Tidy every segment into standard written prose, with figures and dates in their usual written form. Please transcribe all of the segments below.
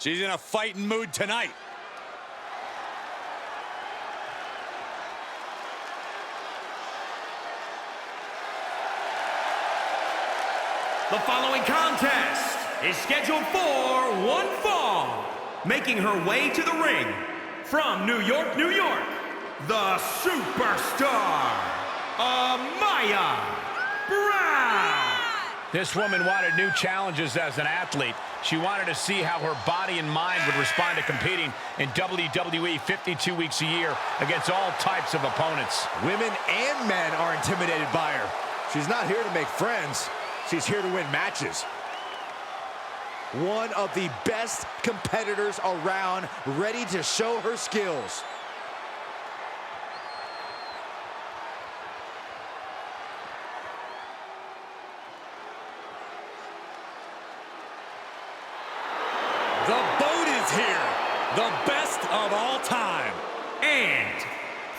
She's in a fighting mood tonight. The following contest is scheduled for one fall. Making her way to the ring from New York, New York, the superstar, Amaya Brown. This woman wanted new challenges as an athlete. She wanted to see how her body and mind would respond to competing in WWE 52 weeks a year against all types of opponents. Women and men are intimidated by her. She's not here to make friends. She's here to win matches. One of the best competitors around, ready to show her skills. The boat is here, the best of all time. And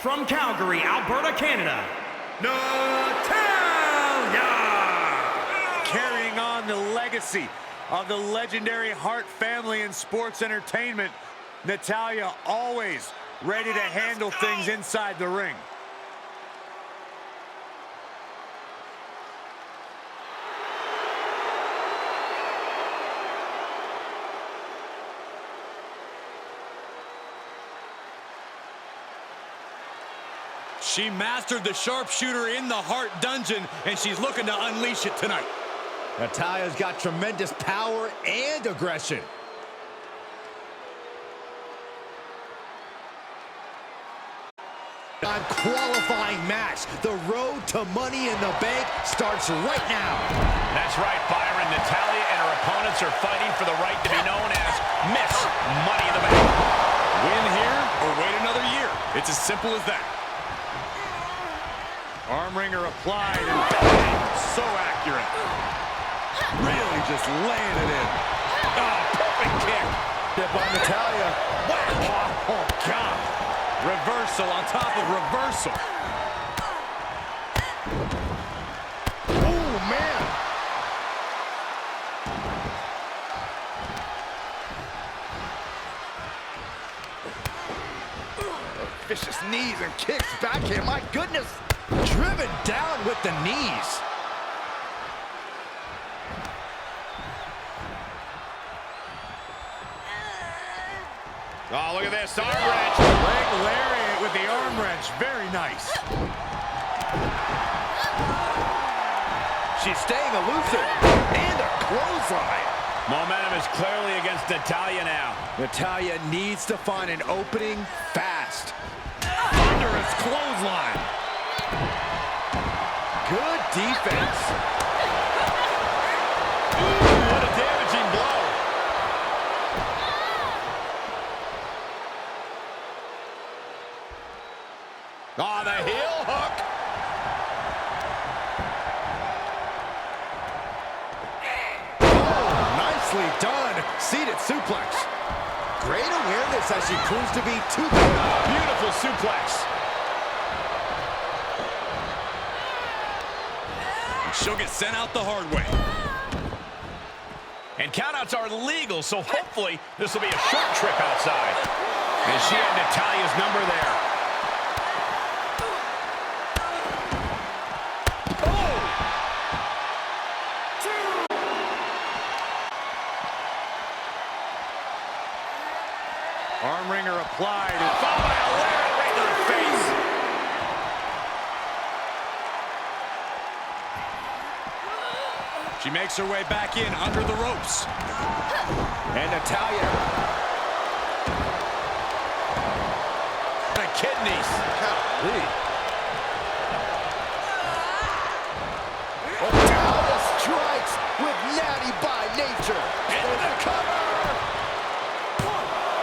from Calgary, Alberta, Canada, Natalya! Carrying on the legacy of the legendary Hart family in sports entertainment, Natalya always ready to handle things inside the ring. She mastered the sharpshooter in the Hart dungeon, and she's looking to unleash it tonight. Natalya's got tremendous power and aggression. On qualifying match, the road to Money in the Bank starts right now. That's right, Byron. Natalya and her opponents are fighting for the right to be known as Miss Money in the Bank. Win here or wait another year. It's as simple as that. Arm wringer applied, and bang, so accurate. Really just laying it in. Oh, perfect kick. Hit by Natalya. Whack. Oh, God. Reversal on top of reversal. Oh, man. Vicious knees and kicks back here. My goodness. Driven down with the knees. Oh, look at this, arm wrench. Leg lariat with the arm wrench, very nice. She's staying elusive, and a clothesline. Momentum is clearly against Natalya now. Natalya needs to find an opening fast. Thunderous clothesline. Good defense. Ooh, what a damaging blow. Oh, the heel hook. Oh, nicely done. Seated suplex. Great awareness as she proves to be too good. Beautiful suplex. She'll get sent out the hard way. And countouts are legal, so hopefully this will be a short trip outside. And she had Natalya's number there. Arm wringer applied, and followed by a lariat right to the face. She makes her way back in under the ropes. And Natalya. The kidneys. Golly. Natalya strikes with natty by nature. Into the cover.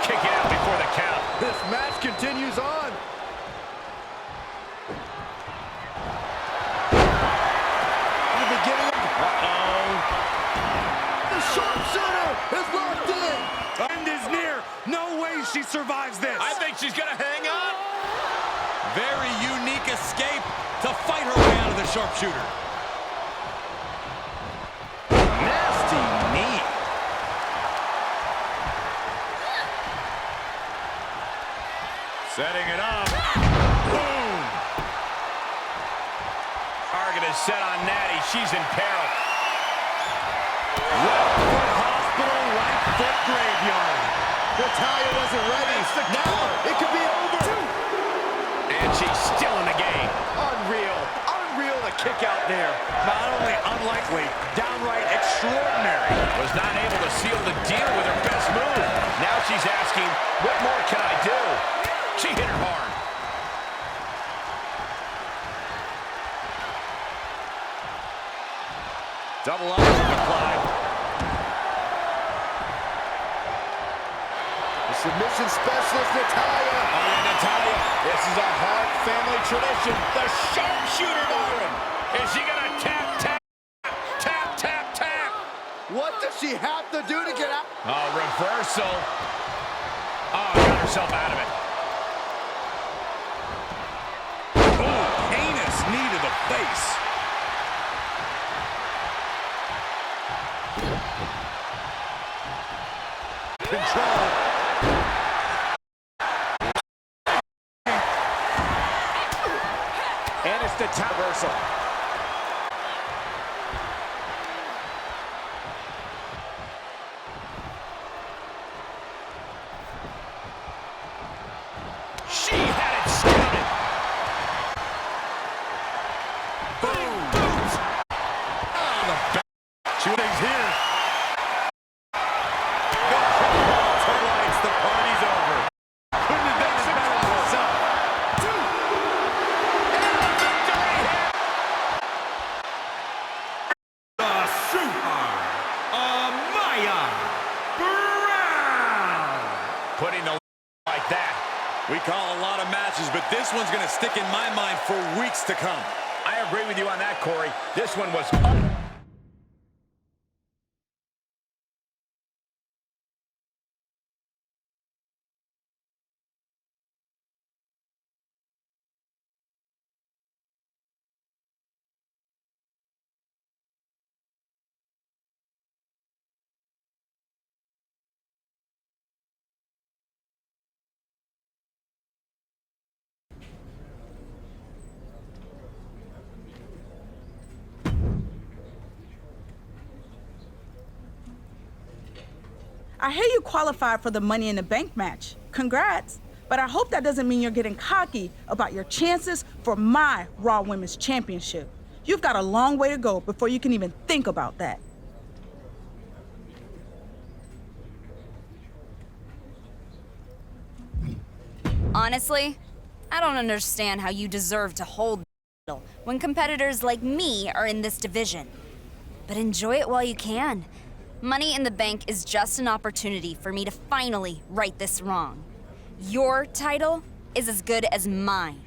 Kick it out before the count. This match continues on. The beginning. The sharpshooter is locked in. End is near. No way she survives this. I think she's gonna hang on. Very unique escape to fight her way out of the sharpshooter. Nasty knee. Setting it up. Boom. Target is set on Natty. She's in peril. Left foot hospital, right foot graveyard. Natalya wasn't ready. Now it could be over. And she's still in the game. Unreal. Unreal to kick out there. Not only unlikely, downright extraordinary. Was not able to seal the deal with her best move. Now she's asking, what more can I do? She hit her hard. Double up applied. The submission specialist, Natalya. Oh, yeah, Natalya. This is a Hart family tradition. The sharpshooter, Byron. Is she going to tap, tap, tap, tap, tap? What does she have to do to get out? Oh, reversal. Oh, got herself out of it. Oh, heinous knee to the face. Control. And it's the top reversal. She had it scouted. Boom. Oh, the back. Two things here. Termites, the party's over. Couldn't have done it better myself. The super Amaya Brown. Putting the like that. We call a lot of matches, but this one's going to stick in my mind for weeks to come. I agree with you on that, Corey. This one was... I hear you qualified for the Money in the Bank match. Congrats. But I hope that doesn't mean you're getting cocky about your chances for my Raw Women's Championship. You've got a long way to go before you can even think about that. Honestly, I don't understand how you deserve to hold the title when competitors like me are in this division. But enjoy it while you can. Money in the Bank is just an opportunity for me to finally right this wrong. Your title is as good as mine.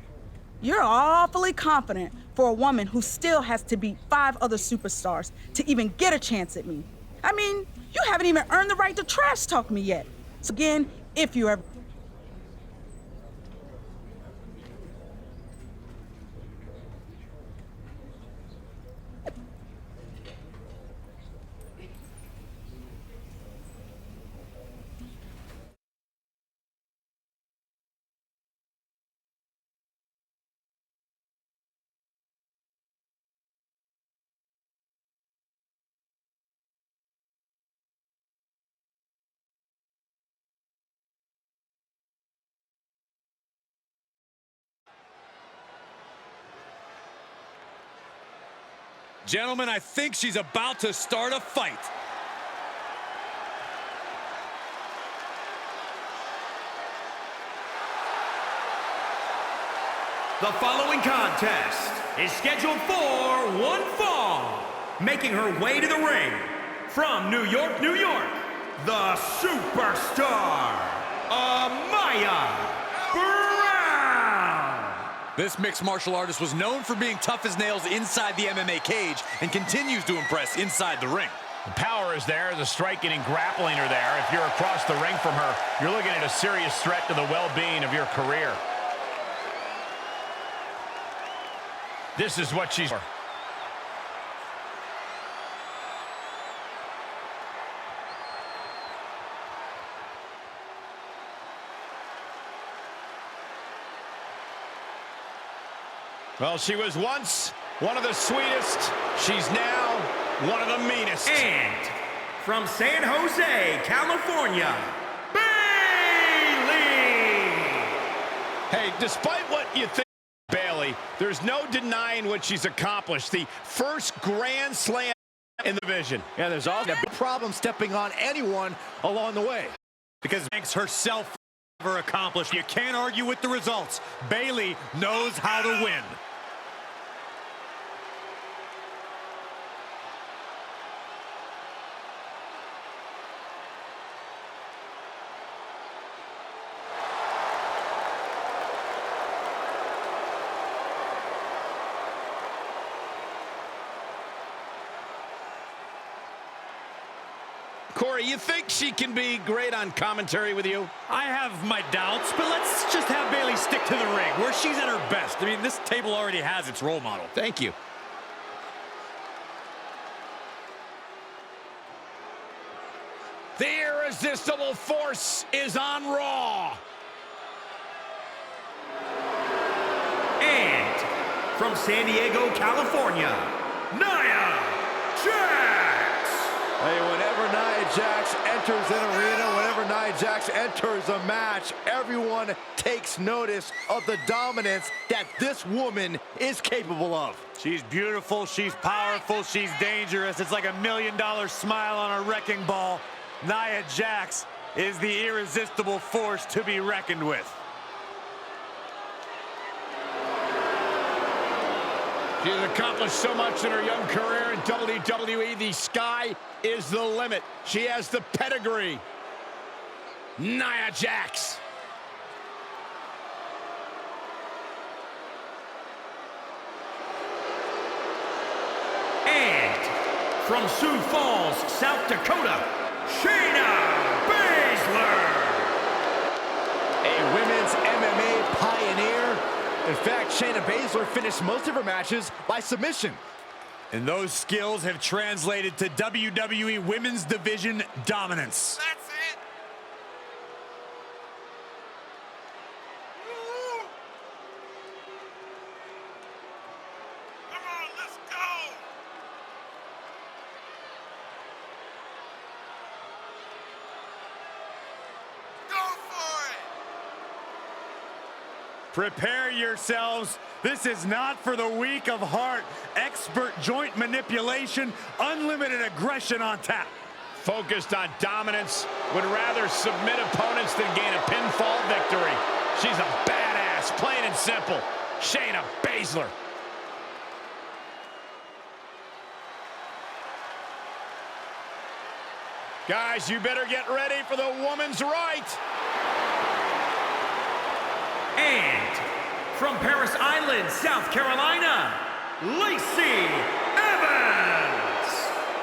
You're awfully confident for a woman who still has to beat 5 other superstars to even get a chance at me. I mean, you haven't even earned the right to trash talk me yet. So again, if you ever... Gentlemen, I think she's about to start a fight. The following contest is scheduled for one fall. Making her way to the ring from New York, New York, the superstar, Amaya Brown. This mixed martial artist was known for being tough as nails inside the MMA cage and continues to impress inside the ring. The power is there, the striking and grappling are there. If you're across the ring from her, you're looking at a serious threat to the well-being of your career. This is what she's for. Well, she was once one of the sweetest. She's now one of the meanest. And from San Jose, California, Bayley! Hey, despite what you think of Bayley, there's no denying what she's accomplished. The first Grand Slam in the division. Yeah, there's also a big problem stepping on anyone along the way. Because Banks herself never accomplished. You can't argue with the results. Bayley knows how to win. Corey, you think she can be great on commentary with you? I have my doubts, but let's just have Bayley stick to the ring where she's at her best. I mean, this table already has its role model. Thank you. The irresistible force is on Raw. And from San Diego, California, Nia Jax! Hey, whenever Nia Jax enters an arena, whenever Nia Jax enters a match, everyone takes notice of the dominance that this woman is capable of. She's beautiful, she's powerful, she's dangerous. It's like $1 million smile on a wrecking ball. Nia Jax is the irresistible force to be reckoned with. She has accomplished so much in her young career in WWE. The sky is the limit. She has the pedigree. Nia Jax. And from Sioux Falls, South Dakota, Shayna Baszler! A women's MMA pioneer. In fact, Shayna Baszler finished most of her matches by submission. And those skills have translated to WWE Women's Division dominance. That's it. Woo. Come on, let's go. Go for it. Prepare yourselves. This is not for the weak of heart. Expert joint manipulation, unlimited aggression on tap. Focused on dominance, would rather submit opponents than gain a pinfall victory. She's a badass, plain and simple. Shayna Baszler. Guys, you better get ready for the woman's right. And from Paris Island, South Carolina, Lacey Evans!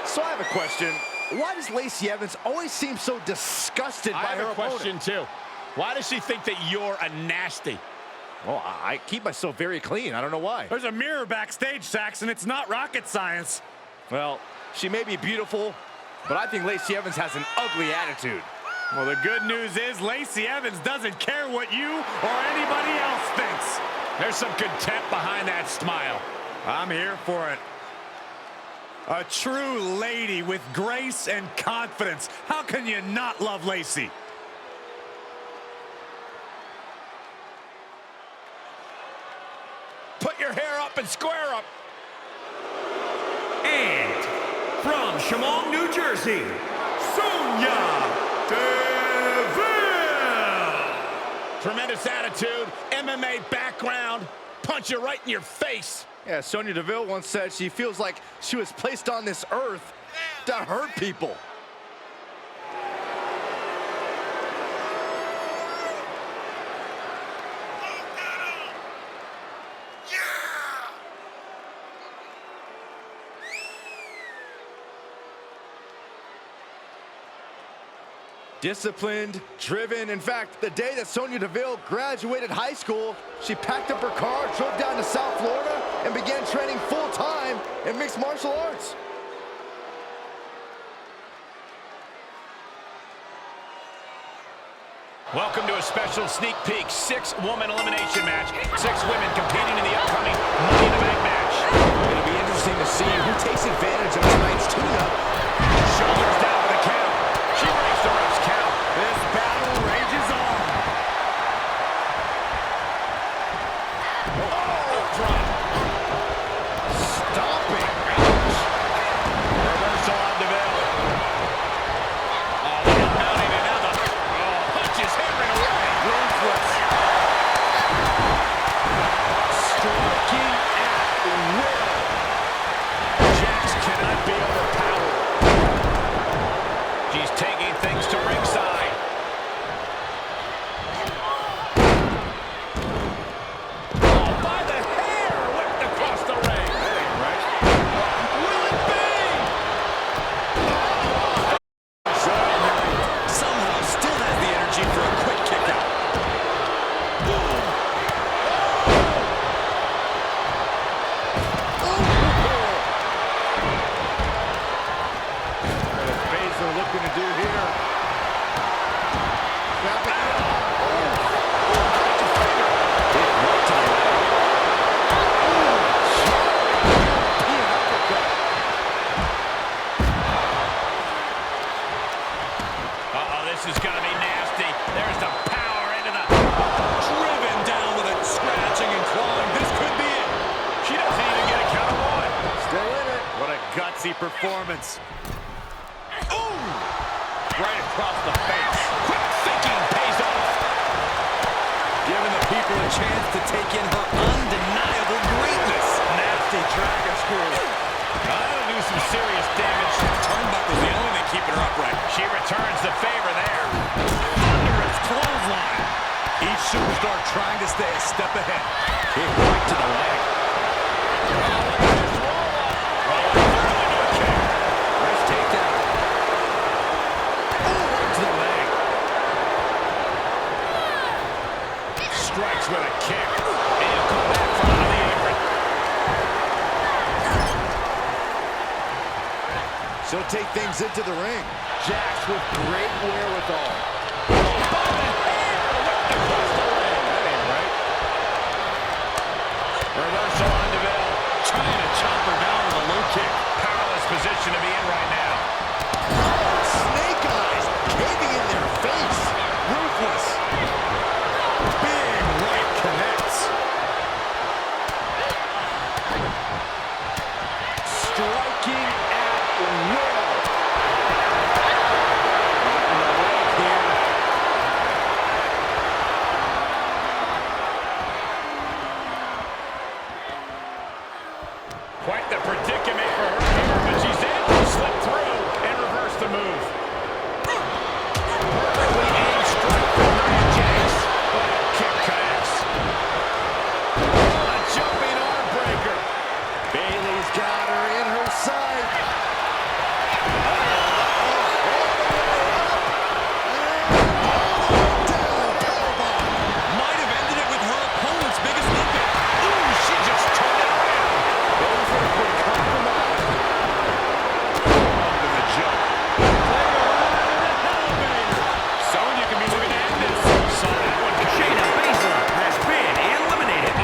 So I have a question. Why does Lacey Evans always seem so disgusted by her opponent? I have a question, too. Why does she think that you're a nasty? Well, I keep myself very clean. I don't know why. There's a mirror backstage, Saxon. It's not rocket science. Well, she may be beautiful, but I think Lacey Evans has an ugly attitude. Well, the good news is Lacey Evans doesn't care what you or anybody else thinks. There's some contempt behind that smile. I'm here for it. A true lady with grace and confidence. How can you not love Lacey? Put your hair up and square up. And from Chemung, New Jersey, Sonya Deville! Tremendous attitude, MMA background, punch you right in your face. Yeah, Sonya Deville once said she feels like she was placed on this earth to hurt people. Disciplined, driven. In fact, the day that Sonya Deville graduated high school, she packed up her car, drove down to South Florida, and began training full-time in mixed martial arts. Welcome to a special sneak peek 6-woman elimination match. 6 women competing in the upcoming Money in the Bank match. It'll be interesting to see who takes advantage of tonight's tune-up. Shoulders down for the count. She breaks the ref's count. This battle rages on. Oh, drop. Stomping. Reversal on DeVille. Oh, look at mounting another. Oh, punches hammering away. Ruthless. Striking at will. Jax cannot be overpowered. She's taking things to ringside. Oh, by the hair, whipped across the ring. That ain't right. Will it be? Somehow still has the energy for a quick kick out. What is Baszler looking to do here? Wrapping it up. Uh-oh, this is going to be nasty. There's the power into the... Driven down with it, scratching and clawing. This could be it. She doesn't even get a count of 1. Still in it. What a gutsy performance. Ooh! Right across the face. Quick thinking pays off. Giving the people a chance to take in her undeniable greatness. Nasty dragon screw. That'll do some serious damage. Turnbuckle's the only thing keeping her upright. She returns the favor there. Thunderous clothesline. Each superstar trying to stay a step ahead. Kick right to the leg. Nice takedown. Oh, right to the leg. Strikes with a kick. And he'll come back from under the apron. She'll take things into the ring. Jax with great wherewithal. By the hair, whipped across the ring. That ain't right. Reversal on DeVille. Trying to chop her down with a low kick. Powerless position to be in right now. Snake eyes caving in their face. Ruthless. Big right connects. Striking at will. Quite the predicament for her here, but she's able to slip through and reverse the move. Perfectly aimed strike from Nia Jax, but a kick connects. A jumping arm breaker. Bayley's got her in her sight. Might have ended it with her opponent's biggest impact. Ooh, she just turned it around. Under the jump. Sonya can be looking at this. Saw that one. Shayna Baszler has been eliminated.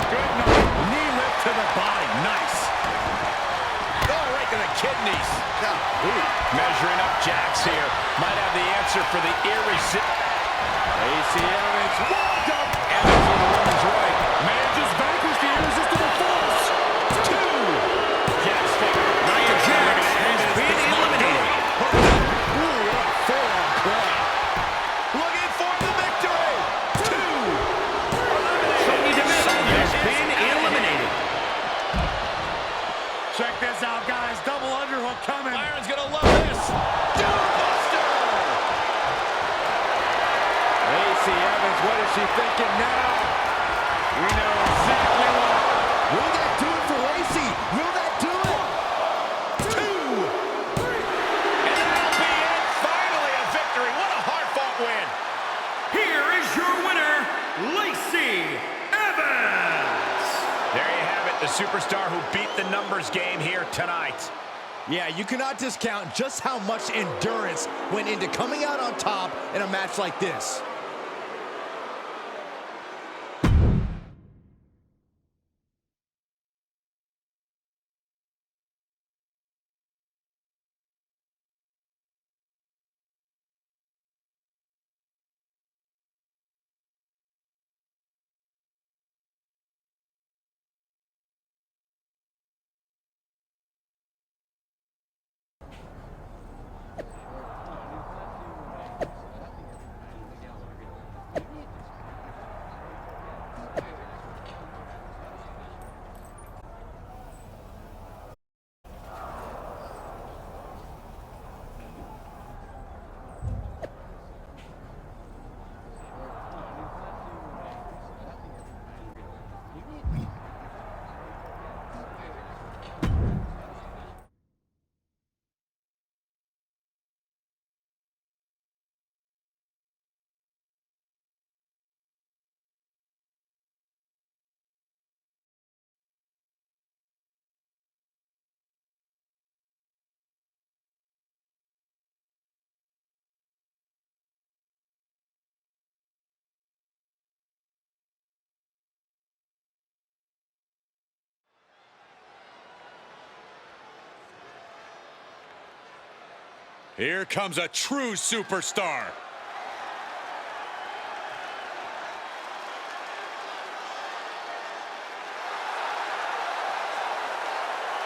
Good night. Knee lift to the body. Nice. Oh, right to the kidneys. Measuring up Jax here. Might have the answer for the irresistible. Lacey Evans walked up. Evans on the woman's right. Man just vanquished the irresistible force. 2. Jax figure. Nia Jax has been eliminated. Ooh, what a forearm club. Looking for the victory. 2. Sonya Deville has been eliminated. Check this out, guys. Double underhook coming. Byron's gonna love this. Doombuster. Lacey Evans, what is she thinking now? We know exactly what. Will that do it for Lacey? Will that do it? 2. And that'll be it. Finally a victory. What a hard-fought win. Here is your winner, Lacey Evans. There you have it, the superstar who beat the numbers game here tonight. Yeah, you cannot discount just how much endurance went into coming out on top in a match like this. Here comes a true superstar.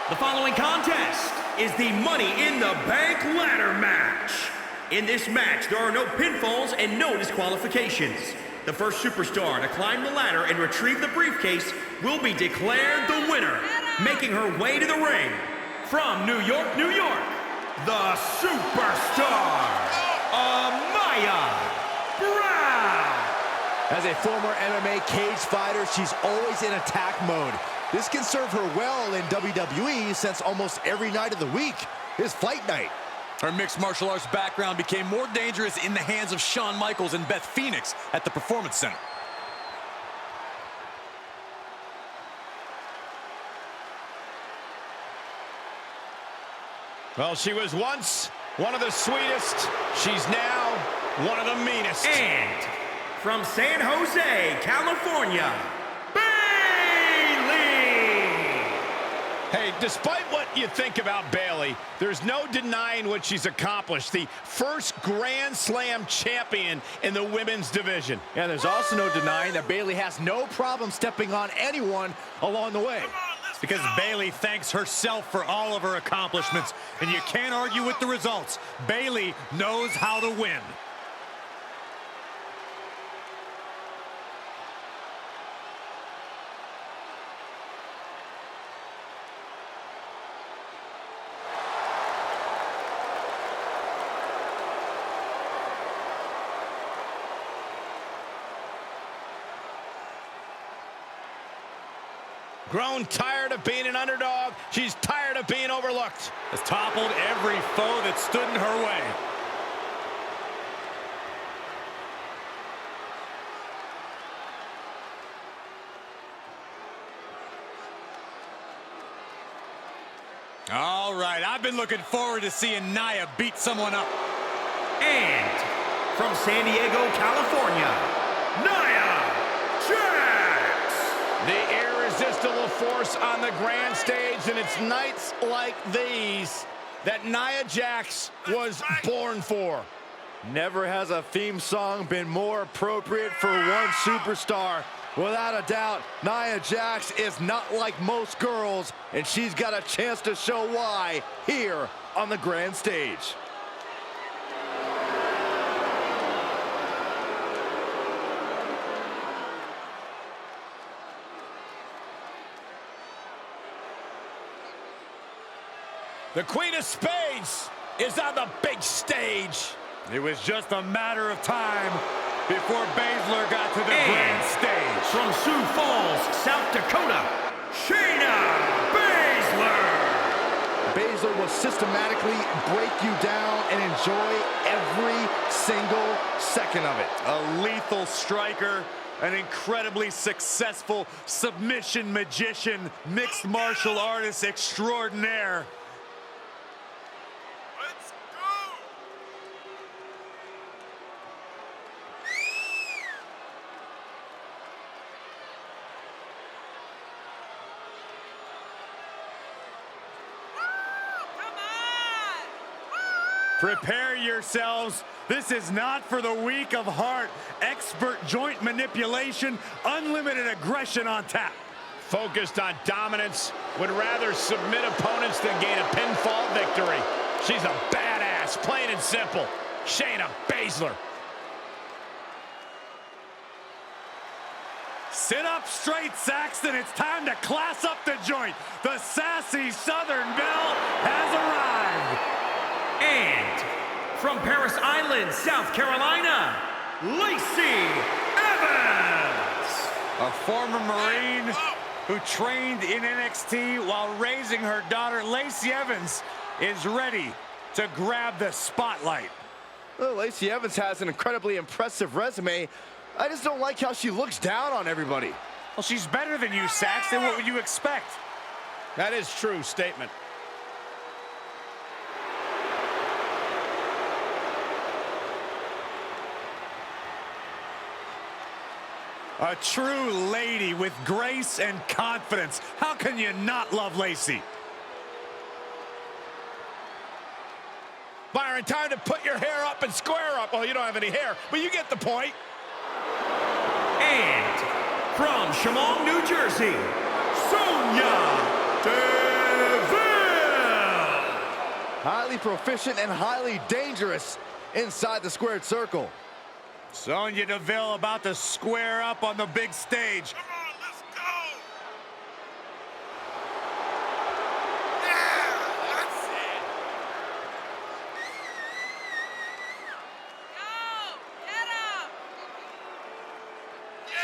The following contest is the Money in the Bank ladder match. In this match, there are no pinfalls and no disqualifications. The first superstar to climb the ladder and retrieve the briefcase will be declared the winner. Making her way to the ring, from New York, New York, the superstar, Amaya Brown. As a former MMA cage fighter, she's always in attack mode. This can serve her well in WWE since almost every night of the week is fight night. Her mixed martial arts background became more dangerous in the hands of Shawn Michaels and Beth Phoenix at the Performance Center. Well, she was once one of the sweetest. She's now one of the meanest. And from San Jose, California, Bayley. Hey, despite what you think about Bayley, there's no denying what she's accomplished. The first Grand Slam champion in the women's division. And there's also no denying that Bayley has no problem stepping on anyone along the way. Because Bayley thanks herself for all of her accomplishments, and you can't argue with the results. Bayley knows how to win. Grown tired of being an underdog. She's tired of being overlooked. Has toppled every foe that stood in her way. All right, I've been looking forward to seeing Nia beat someone up. And from San Diego, California, Nia Jax. The irresistible force on the grand stage, and it's nights like these that Nia Jax was born for. Never has a theme song been more appropriate for one superstar. Without a doubt, Nia Jax is not like most girls, and she's got a chance to show why here on the grand stage. The Queen of Spades is on the big stage. It was just a matter of time before Baszler got to the grand stage. From Sioux Falls, South Dakota, Shayna Baszler. Baszler will systematically break you down and enjoy every single second of it. A lethal striker, an incredibly successful submission magician, mixed martial artist extraordinaire. Prepare yourselves. This is not for the weak of heart. Expert joint manipulation, unlimited aggression on tap. Focused on dominance, would rather submit opponents than gain a pinfall victory. She's a badass, plain and simple. Shayna Baszler. Sit up straight, Saxton. It's time to class up the joint. The sassy Southern Belle has arrived. And from Paris Island, South Carolina, Lacey Evans. A former Marine who trained in NXT while raising her daughter, Lacey Evans, is ready to grab the spotlight. Well, Lacey Evans has an incredibly impressive resume. I just don't like how she looks down on everybody. Well, she's better than you, Saxton. What would you expect? That is true statement. A true lady with grace and confidence. How can you not love Lacey? Byron, time to put your hair up and square up. Well, you don't have any hair, but you get the point. And from Chemung, New Jersey, Sonya Deville. Highly proficient and highly dangerous inside the squared circle. Sonya Deville about to square up on the big stage. Come on, let's go. Yeah, that's it. Go! Get up! Yeah.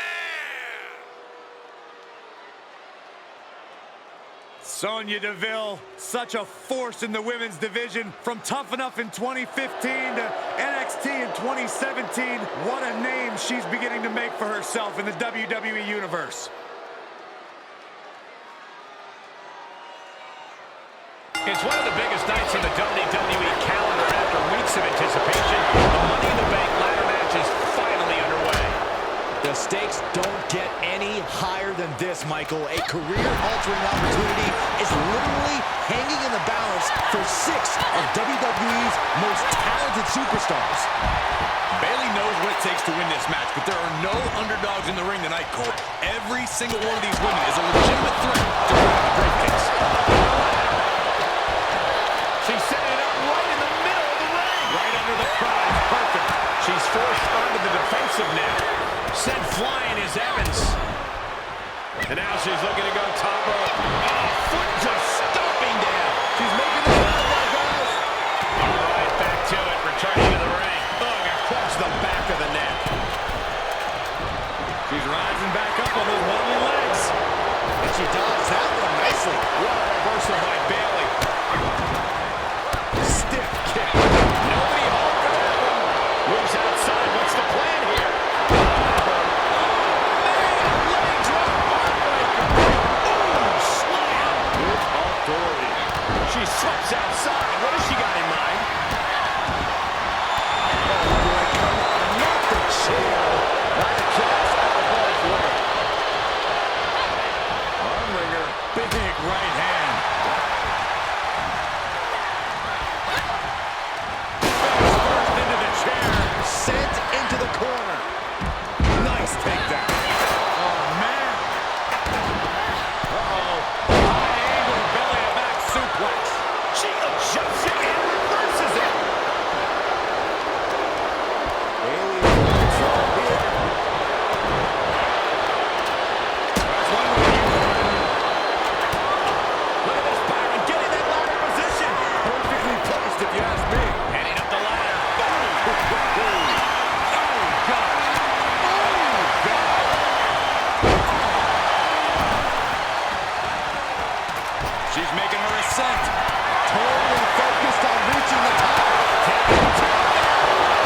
Sonya Deville, such a force in the women's division. From Tough Enough in 2015 to NXT in 2017. What a name she's beginning to make for herself in the WWE Universe. It's one of the biggest nights in the WWE calendar after weeks of anticipation. The Money in the Bank ladder match is finally underway. The stakes don't get any higher than this, Michael. A career-altering opportunity is literally hanging in the balance for 6 of WWE's most talented superstars. Bayley knows what it takes to win this match, but there are no underdogs in the ring tonight, Cole. Every single one of these women is a legitimate threat to grab the briefcase. She's setting it up right in the middle of the ring. Right under the crowd. Perfect. She's forced onto the defensive net. Sent flying is Evans. And now she's looking to go top rope. Oh, foot just stomping down. She's making the shot, guys. Right back to it, returning to the ring. Ugh, across the back of the net. She's rising back up on those wobbly legs. And she dodged that one nicely. What a reversal by Bayley. Stiff kick. Nobody home for that one. Moves outside. What's the plan here? She slips outside. What has she got in mind? Oh, boy, come on. Not the chair. Not a cast out of ball for her. Armringer, big right hand. First into the chair. Sent into the corner. Nice takedown. Oh, man. Uh-oh. High angle belly to back suplex. She adjusts it and reverses it. Bayley in control here. That's one way you win. Look at this, Byron, getting that ladder position. Perfectly placed, if you ask me. Heading up the ladder. She's making her ascent. Totally focused on reaching the top.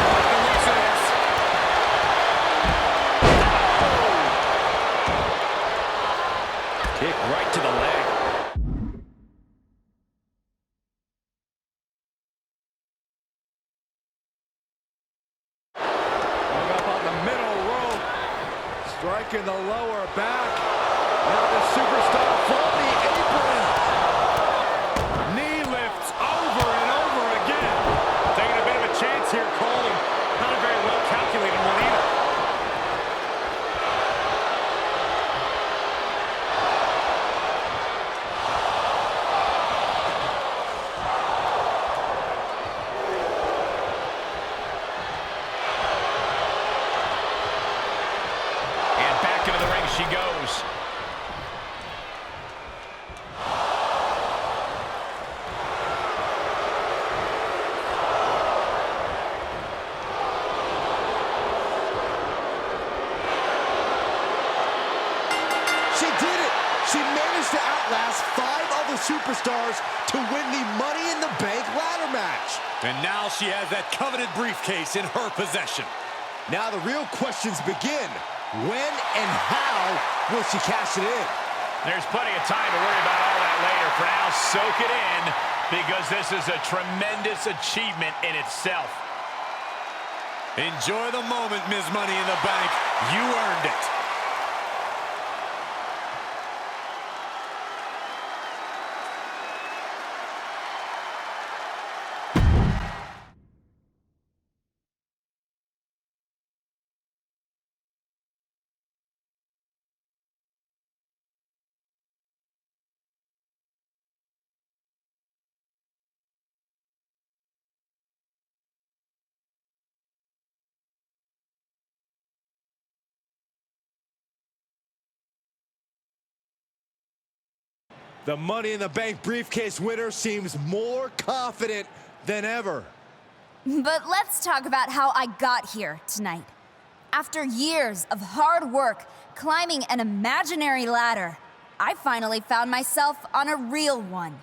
Like the looks of this. Kick right to the leg. Hung up on the middle rope. Striking the lower back. Now the superstar from the apron. Knee lifts over and over again. Superstars to win the Money in the Bank ladder match. And now she has that coveted briefcase in her possession. Now the real questions begin. When and how will she cash it in? There's plenty of time to worry about all that later. For now, soak it in, because this is a tremendous achievement in itself. Enjoy the moment, Ms. Money in the Bank. You earned it. The Money in the Bank briefcase winner seems more confident than ever. But let's talk about how I got here tonight. After years of hard work climbing an imaginary ladder, I finally found myself on a real one.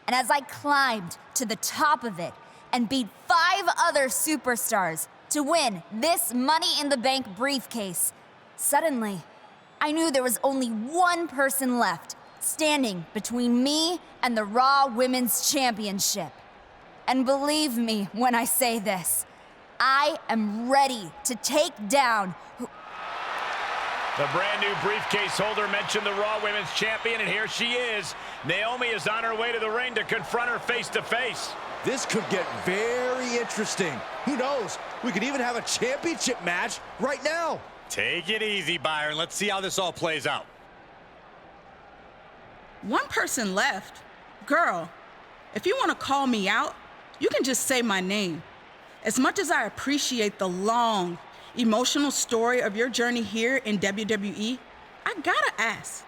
And as I climbed to the top of it and beat 5 other superstars to win this Money in the Bank briefcase, suddenly, I knew there was only one person left standing between me and the Raw Women's Championship. And believe me when I say this, I am ready to take down The brand new briefcase holder mentioned the Raw Women's Champion, and here she is. Naomi is on her way to the ring to confront her face to face. This could get very interesting. Who knows? We could even have a championship match right now. Take it easy, Byron. Let's see how this all plays out. One person left. Girl, if you want to call me out, you can just say my name. As much as I appreciate the long, emotional story of your journey here in WWE, I gotta ask.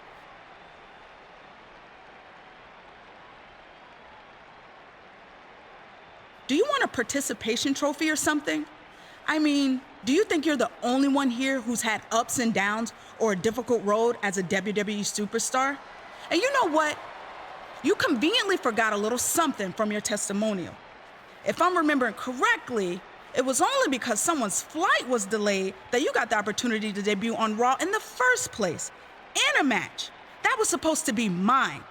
Do you want a participation trophy or something? I mean, do you think you're the only one here who's had ups and downs or a difficult road as a WWE superstar? And you know what? You conveniently forgot a little something from your testimonial. If I'm remembering correctly, it was only because someone's flight was delayed that you got the opportunity to debut on Raw in the first place, in a match. That was supposed to be mine.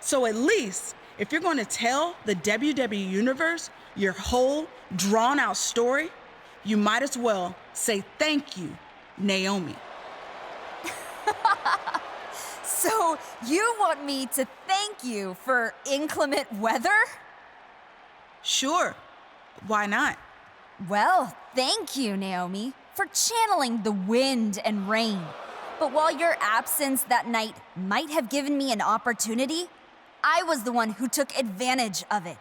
So at least, if you're going to tell the WWE Universe your whole drawn-out story, you might as well say thank you, Naomi. So you want me to thank you for inclement weather? Sure, why not? Well, thank you, Naomi, for channeling the wind and rain. But while your absence that night might have given me an opportunity, I was the one who took advantage of it.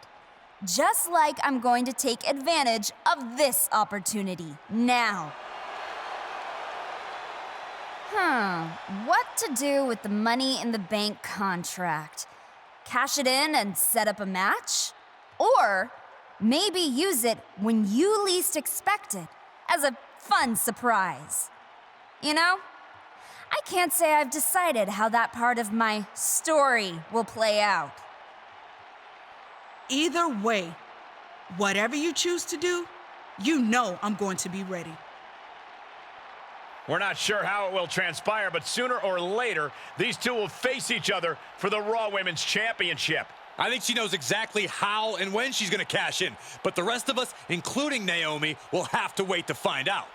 Just like I'm going to take advantage of this opportunity now. What to do with the Money in the Bank contract? Cash it in and set up a match? Or maybe use it when you least expect it, as a fun surprise. You know, I can't say I've decided how that part of my story will play out. Either way, whatever you choose to do, you know I'm going to be ready. We're not sure how it will transpire, but sooner or later, these two will face each other for the Raw Women's Championship. I think she knows exactly how and when she's going to cash in, but the rest of us, including Naomi, will have to wait to find out.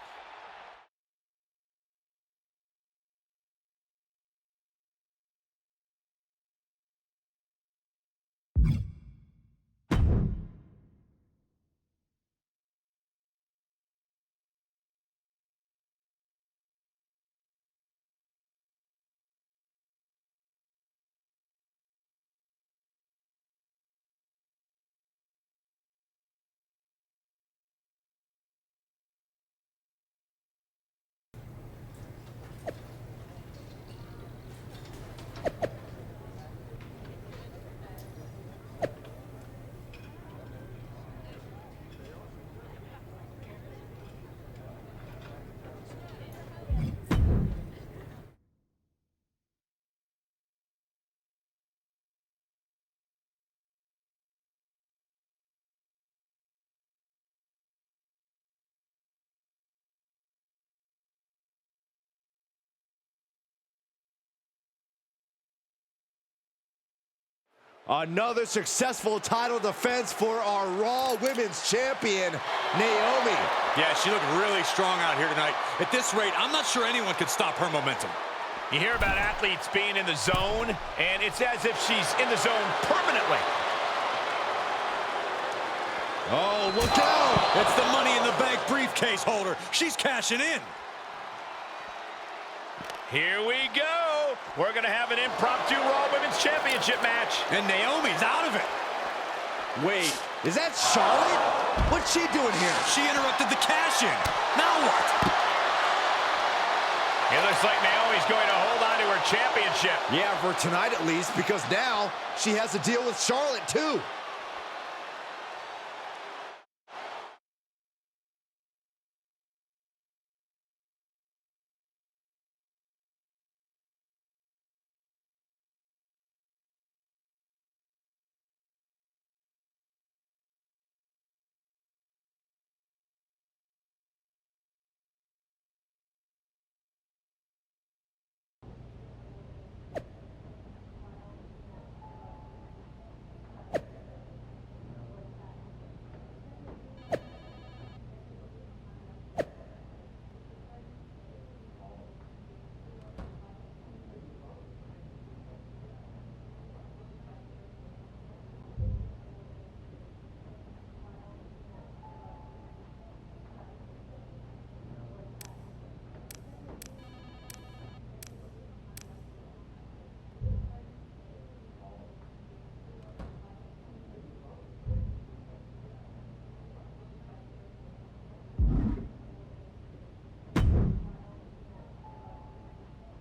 Another successful title defense for our Raw Women's Champion, Naomi. Yeah, she looked really strong out here tonight. At this rate, I'm not sure anyone could stop her momentum. You hear about athletes being in the zone, and it's as if she's in the zone permanently. Oh, look out! It's the Money in the Bank briefcase holder. She's cashing in. Here we go. We're going to have an impromptu Raw Women's Championship match. And Naomi's out of it. Wait, is that Charlotte? What's she doing here? She interrupted the cash-in. Now what? It looks like Naomi's going to hold on to her championship. Yeah, for tonight at least, because now she has to deal with Charlotte too.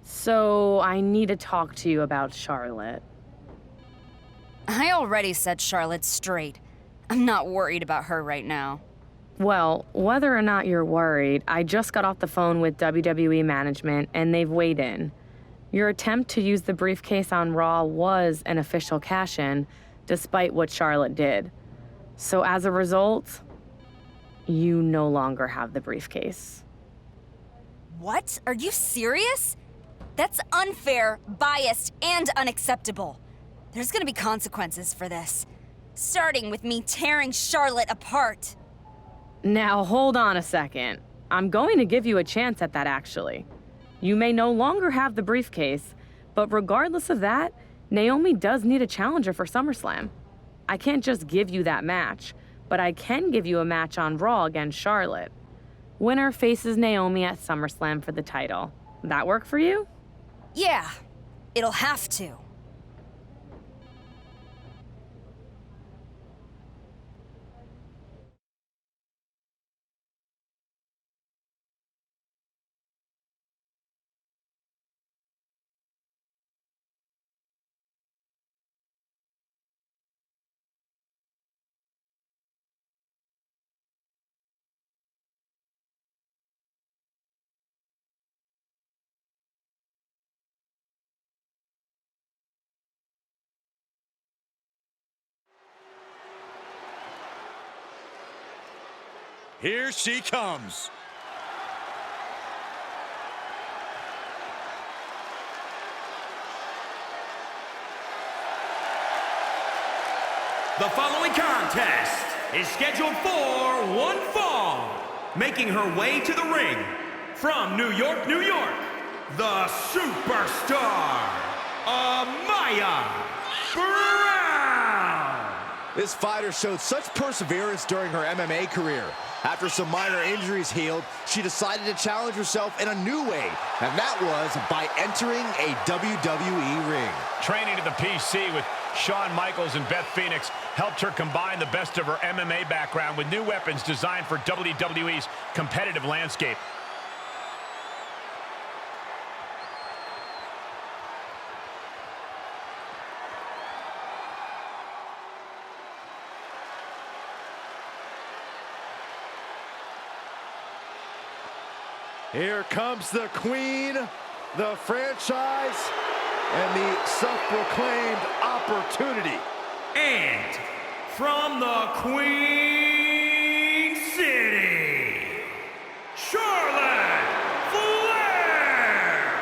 So, I need to talk to you about Charlotte. I already set Charlotte straight. I'm not worried about her right now. Well, whether or not you're worried, I just got off the phone with WWE management and they've weighed in. Your attempt to use the briefcase on Raw was an official cash-in, despite what Charlotte did. So as a result, you no longer have the briefcase. What? Are you serious? That's unfair, biased, and unacceptable. There's gonna be consequences for this. Starting with me tearing Charlotte apart. Now, hold on a second. I'm going to give you a chance at that, actually. You may no longer have the briefcase, but regardless of that, Naomi does need a challenger for SummerSlam. I can't just give you that match, but I can give you a match on Raw against Charlotte. Winner faces Naomi at SummerSlam for the title. That work for you? Yeah, it'll have to. Here she comes. The following contest is scheduled for one fall. Making her way to the ring from New York, New York, the superstar, Amaya Brown. This fighter showed such perseverance during her MMA career. After some minor injuries healed, she decided to challenge herself in a new way, and that was by entering a WWE ring. Training to the PC with Shawn Michaels and Beth Phoenix helped her combine the best of her MMA background with new weapons designed for WWE's competitive landscape. Here comes the queen, the franchise, and the self-proclaimed opportunity. And from the Queen City, Charlotte Flair.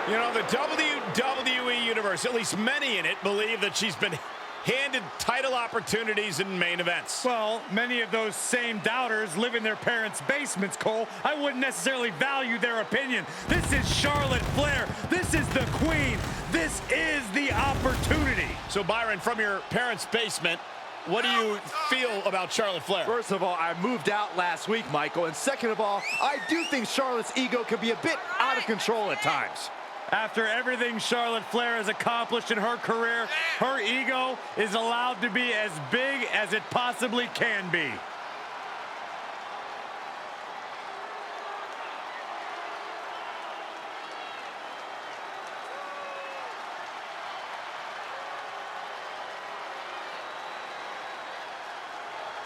You know, the WWE Universe, at least many in it, believe that she's been handed title opportunities in main events. Well, many of those same doubters live in their parents' basements, Cole. I wouldn't necessarily value their opinion. This is Charlotte Flair. This is the queen. This is the opportunity. So, Byron, from your parents' basement, what do you feel about Charlotte Flair? First of all, I moved out last week, Michael. And second of all, I do think Charlotte's ego can be a bit out of control at times. After everything Charlotte Flair has accomplished in her career, her ego is allowed to be as big as it possibly can be.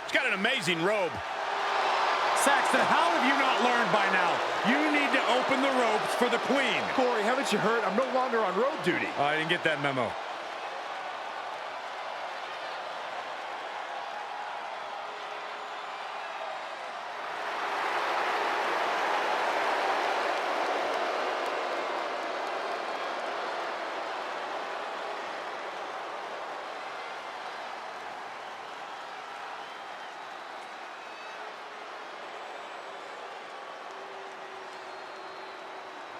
She's got an amazing robe. Saxton, how have you not learned by now? You need to open the ropes for the queen. Corey, haven't you heard? I'm no longer on road duty. Oh, I didn't get that memo.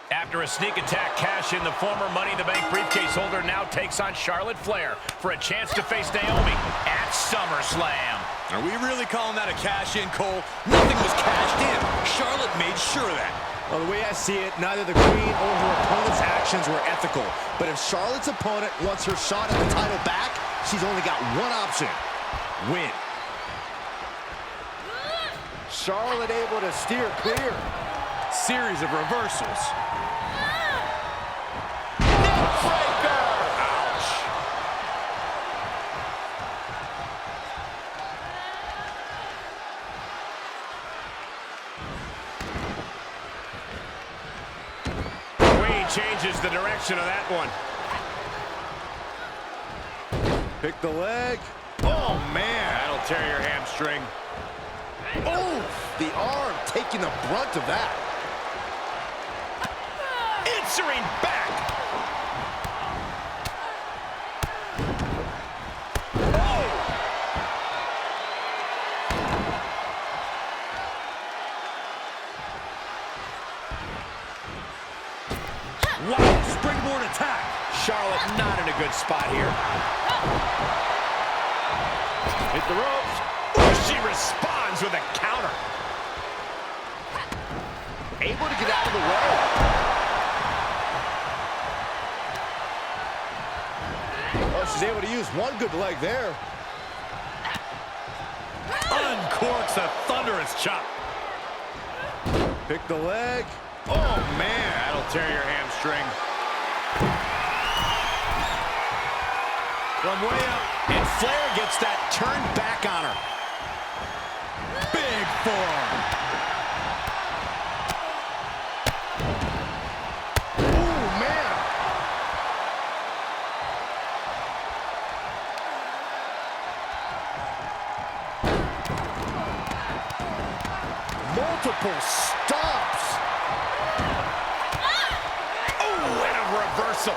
After a sneak attack cash in, the former Money in the Bank briefcase holder now takes on Charlotte Flair for a chance to face Naomi at SummerSlam. Are we really calling that a cash-in, Cole? Nothing was cashed in. Charlotte made sure of that. Well, the way I see it, neither the queen or her opponent's actions were ethical. But if Charlotte's opponent wants her shot at the title back, she's only got one option: win. Charlotte able to steer clear. Series of reversals. Changes the direction of that one. Pick the leg. Oh, man. That'll tear your hamstring. Oh, the arm taking the brunt of that. Answering back. Wow, springboard attack. Charlotte not in a good spot here. Hit the ropes. She responds with a counter. Able to get out of the way. Oh, she's able to use one good leg there. Uncorks a thunderous chop. Pick the leg. Oh, man. That'll tear your hamstring. From way up, and Flair gets that turned back on her. Big forearm. Oh, man. Multiple stops. Oh, and a reversal.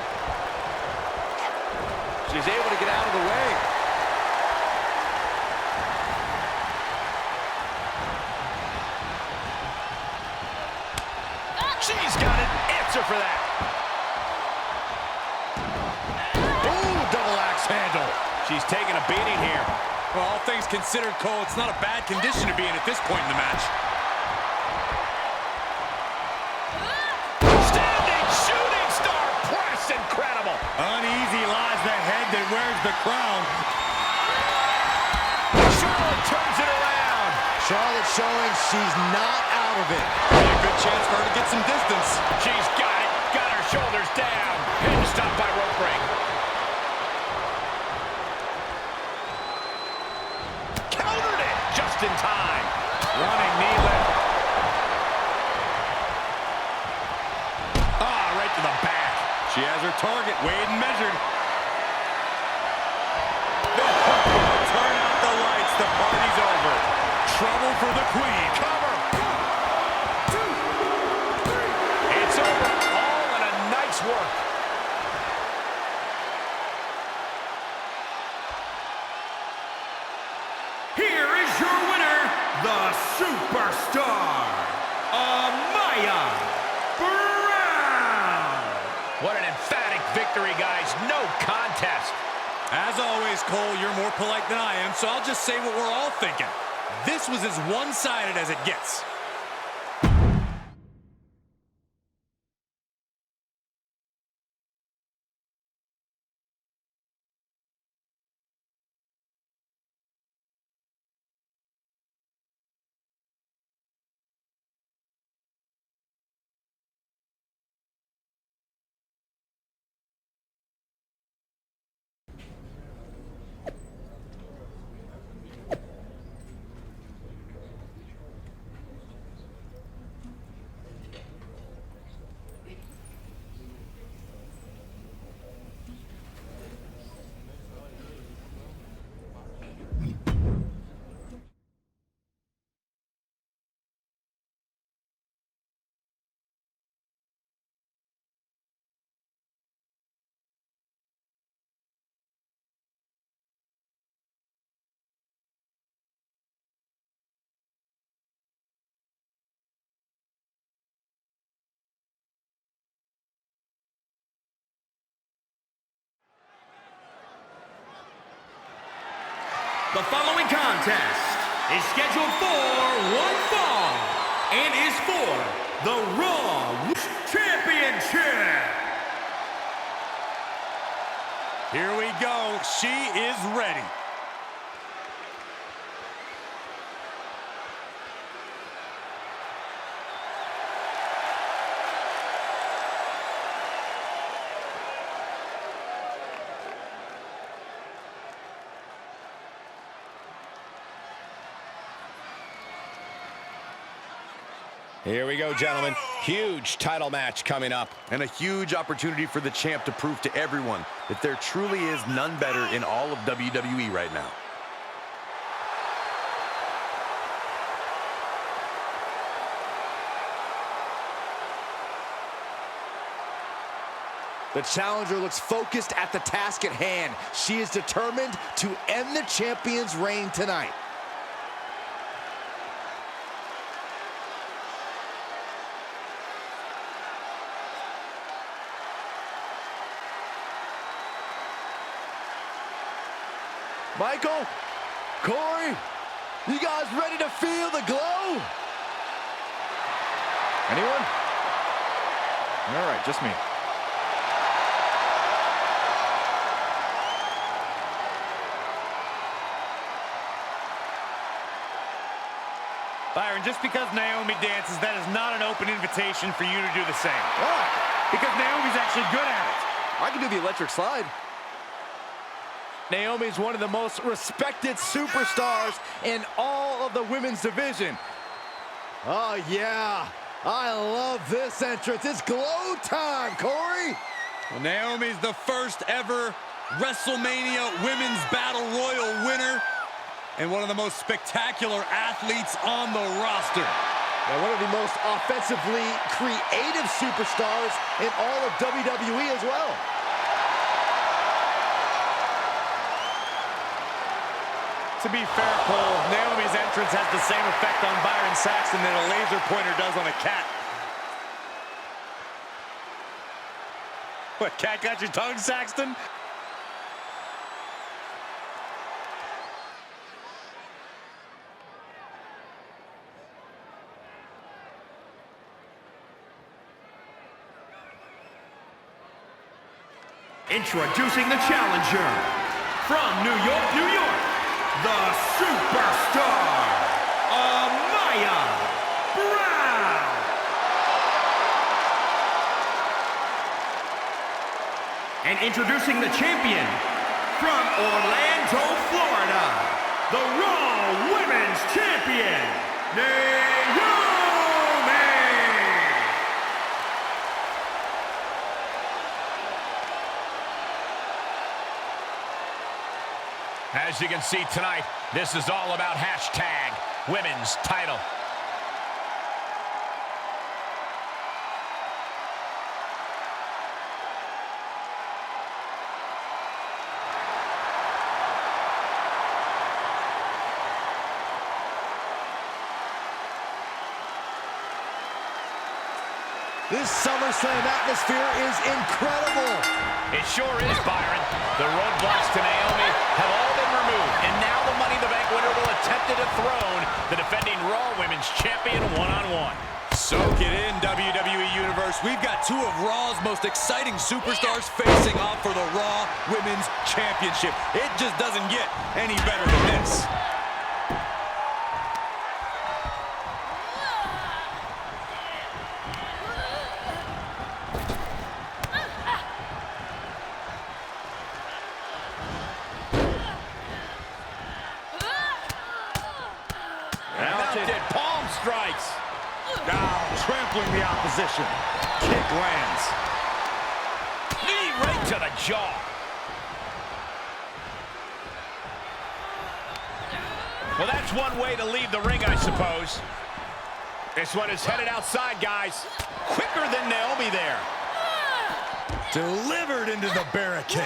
She's able to get out of the way. She's got an answer for that. Ooh, double axe handle. She's taking a beating here. Well, all things considered, Cole, it's not a bad condition to be in at this point in the match. Standing shooting star press, incredible. Uneasy lies the head that wears the crown. Charlotte turns it around. Charlotte showing she's not out of it. Really a good chance for her to get some distance. She's got it. Got her shoulders down. And stopped by rope break. Countered it just in time. Running knee lift. Right to the back. She has her target weighed and measured. Turn out the lights. The party's over. Trouble for the queen. Cover. 2, 3. It's over. All in a nice work. is your winner, the Superstar, Amaya Brown. What an emphatic victory, guys. No contest. As always, Cole, you're more polite than I am, so I'll just say what we're all thinking. This was as one-sided as it gets. The following contest is scheduled for one fall and is for the Raw Championship. Here we go. She is ready. Here we go, gentlemen. Huge title match coming up. And a huge opportunity for the champ to prove to everyone that there truly is none better in all of WWE right now. The challenger looks focused at the task at hand. She is determined to end the champion's reign tonight. Michael, Corey, you guys ready to feel the glow? Anyone? All right, just me. Byron, just because Naomi dances, that is not an open invitation for you to do the same. Why? Because Naomi's actually good at it. I can do the electric slide. Naomi's one of the most respected superstars in all of the women's division. Oh, yeah. I love this entrance. It's glow time, Corey. Well, Naomi's the first ever WrestleMania Women's Battle Royal winner and one of the most spectacular athletes on the roster. And one of the most offensively creative superstars in all of WWE as well. To be fair, Cole, Naomi's entrance has the same effect on Byron Saxton that a laser pointer does on a cat. What, cat got your tongue, Saxton? Introducing the challenger from New York, New York, the Superstar, Amaya Brown. And introducing the champion from Orlando, Florida, the Raw Women's Champion, Naomi. As you can see tonight, this is all about hashtag women's title. This SummerSlam atmosphere is incredible. It sure is, Byron. The roadblocks to Naomi have all been removed, and now the Money in the Bank winner will attempt to dethrone the defending Raw Women's Champion one-on-one. Soak it in, WWE Universe. We've got two of Raw's most exciting superstars facing off for the Raw Women's Championship. It just doesn't get any better than this. Mounted palm strikes. Trampling the opposition. Kick lands. Knee right to the jaw. Well, that's one way to leave the ring, I suppose. This one is headed outside, guys. Quicker than Naomi there. Delivered into the barricade.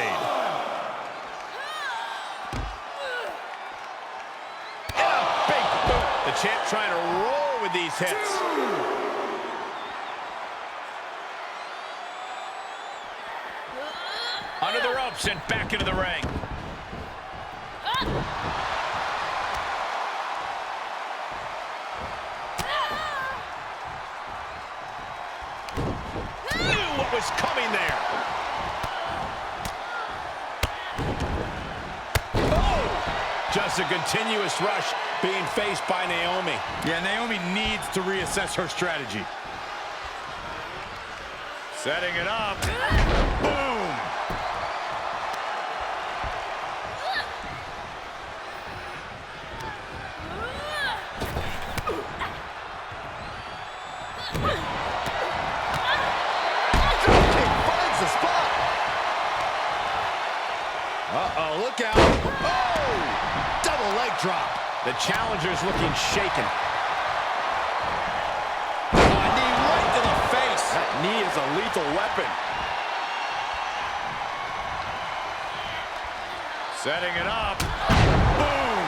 And a big boot. The champ trying to roll with these hits. Under the ropes and back into the ring. Knew what was coming there. Oh! Just a continuous rush being faced by Naomi. Yeah, Naomi needs to reassess her strategy. Setting it up. Boom! Finds the spot. Uh-oh, look out. Oh! Double leg drop. The challenger's looking shaken. Knee right to the face. That knee is a lethal weapon. Setting it up. Boom!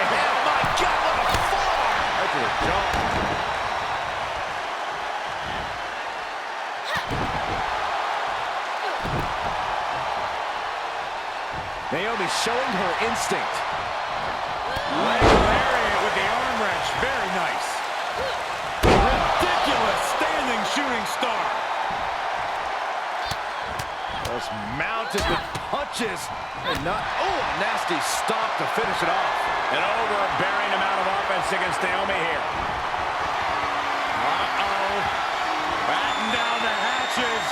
Oh my God, what a forearm! Right to the jaw. Naomi showing her instinct. Leg lariat with the arm wrench. Very nice. Ridiculous standing shooting star. Just mounted with punches. And not, oh, a nasty stop to finish it off. An overbearing amount of offense against Naomi here. Uh-oh. Batten down the hatches.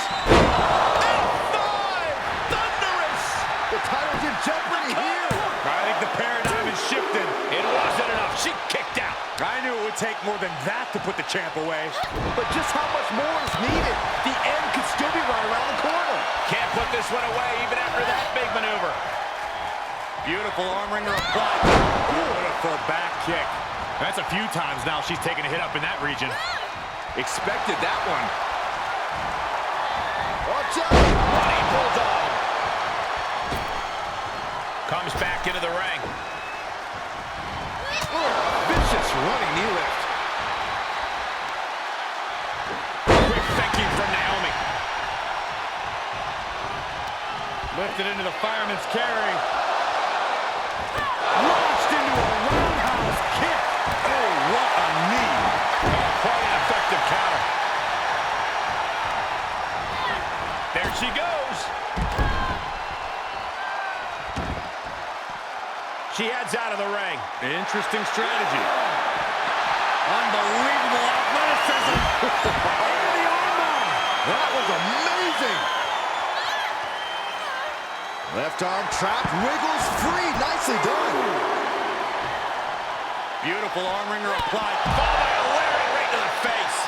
The title's in jeopardy here. I think the paradigm has shifted. It wasn't enough. She kicked out. I knew it would take more than that to put the champ away. But just how much more is needed? The end could still be right around the corner. Can't put this one away even after that big maneuver. Beautiful arm wringer applied. Beautiful back kick. That's a few times now she's taken a hit up in that region. Expected that one. Watch out. Running bulldog. Comes back into the ring. Vicious running knee lift. Quick thinking from Naomi. Lifted into the fireman's carry. Launched into a roundhouse kick. Oh, what a knee. Quite an effective counter. There she goes. She heads out of the ring. Interesting strategy. Unbelievable athleticism. And the armbar. That was amazing. Left arm trapped, wiggles free. Nicely done. Beautiful arm wringer applied. Followed by a lariat right to the face.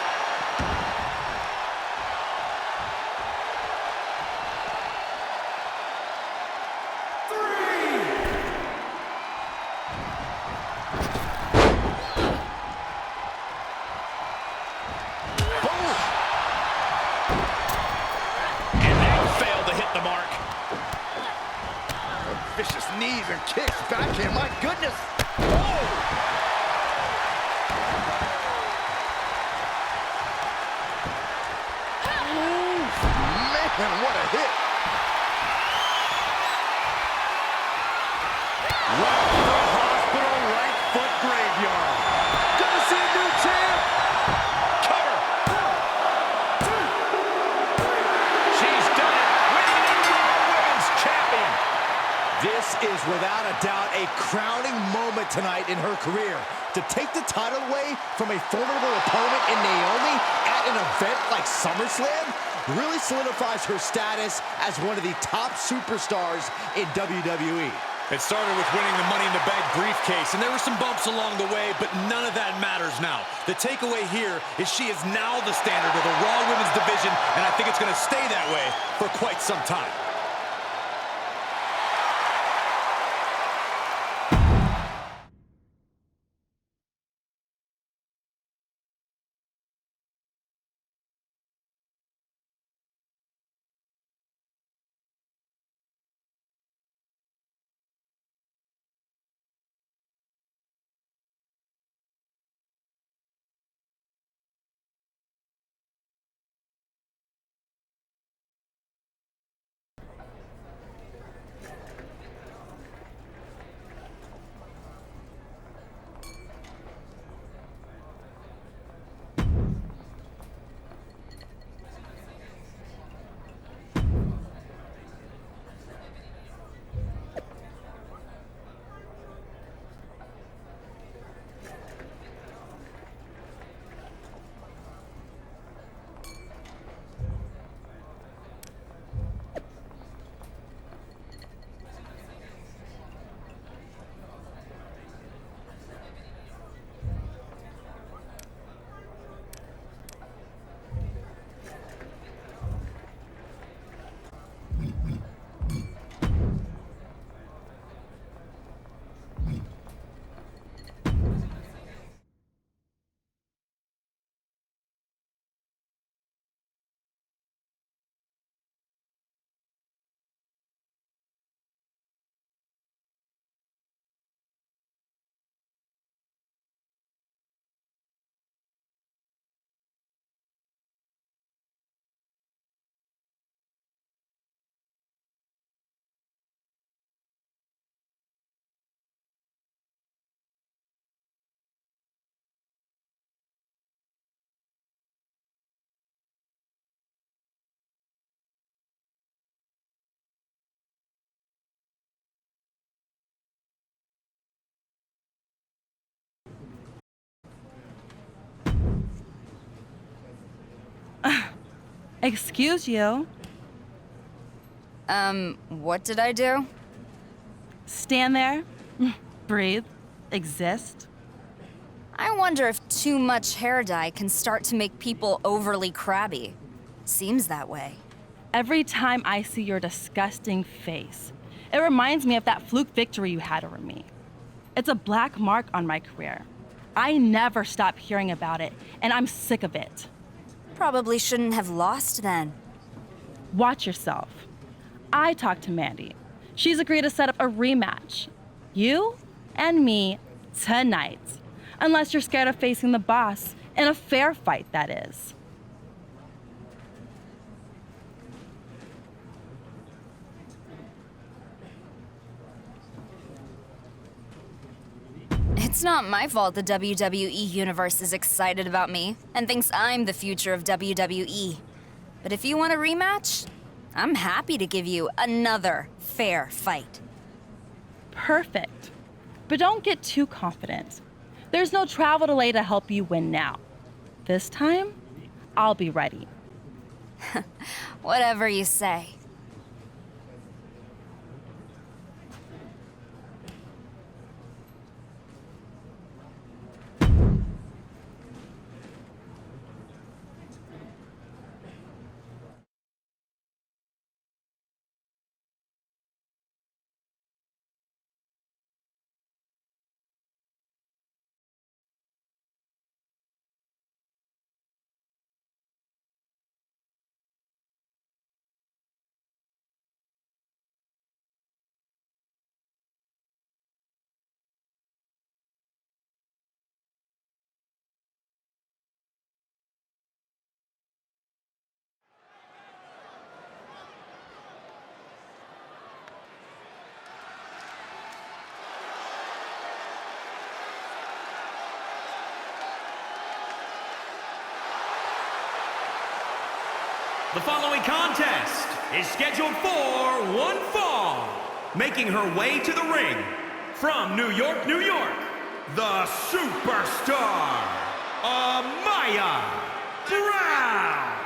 Vicious knees and kicks backhand, my goodness. Oh! Man, what a hit. Right to the hospital, right foot graveyard. Gonna see a new champ. Cover. She's done it, winning the Raw Women's Champion. This is without a doubt a crowning moment tonight in her career. To take the title away from a formidable opponent in Naomi at an event like SummerSlam really solidifies her status as one of the top superstars in WWE. It started with winning the Money in the Bank briefcase, and there were some bumps along the way, but none of that matters now. The takeaway here is she is now the standard of the Raw Women's division, and I think it's going to stay that way for quite some time. Excuse you. What did I do? Stand there, breathe, exist. I wonder if too much hair dye can start to make people overly crabby. Seems that way. Every time I see your disgusting face, it reminds me of that fluke victory you had over me. It's a black mark on my career. I never stop hearing about it, and I'm sick of it. Probably shouldn't have lost then. Watch yourself. I talked to Mandy. She's agreed to set up a rematch. You and me tonight. Unless you're scared of facing the boss in a fair fight, that is. It's not my fault the WWE Universe is excited about me and thinks I'm the future of WWE. But if you want a rematch, I'm happy to give you another fair fight. Perfect. But don't get too confident. There's no travel delay to help you win now. This time, I'll be ready. Whatever you say. The following contest is scheduled for one fall. Making her way to the ring from New York, New York, the superstar, Amaya Brown.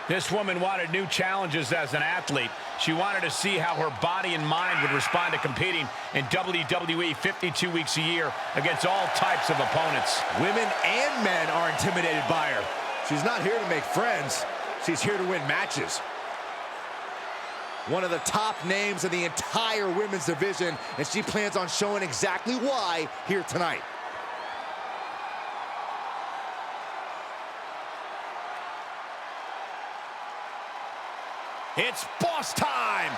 This woman wanted new challenges as an athlete. She wanted to see how her body and mind would respond to competing in WWE 52 weeks a year against all types of opponents. Women and men are intimidated by her. She's not here to make friends. She's here to win matches. One of the top names in the entire women's division, and she plans on showing exactly why here tonight. It's boss time!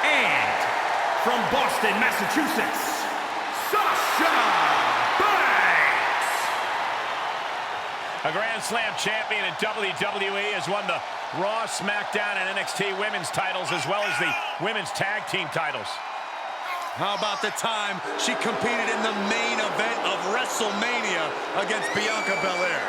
And from Boston, Massachusetts, Sasha Banks. A Grand Slam champion in WWE has won the Raw, SmackDown, and NXT women's titles, as well as the women's tag team titles. How about the time she competed in the main event of WrestleMania against Bianca Belair?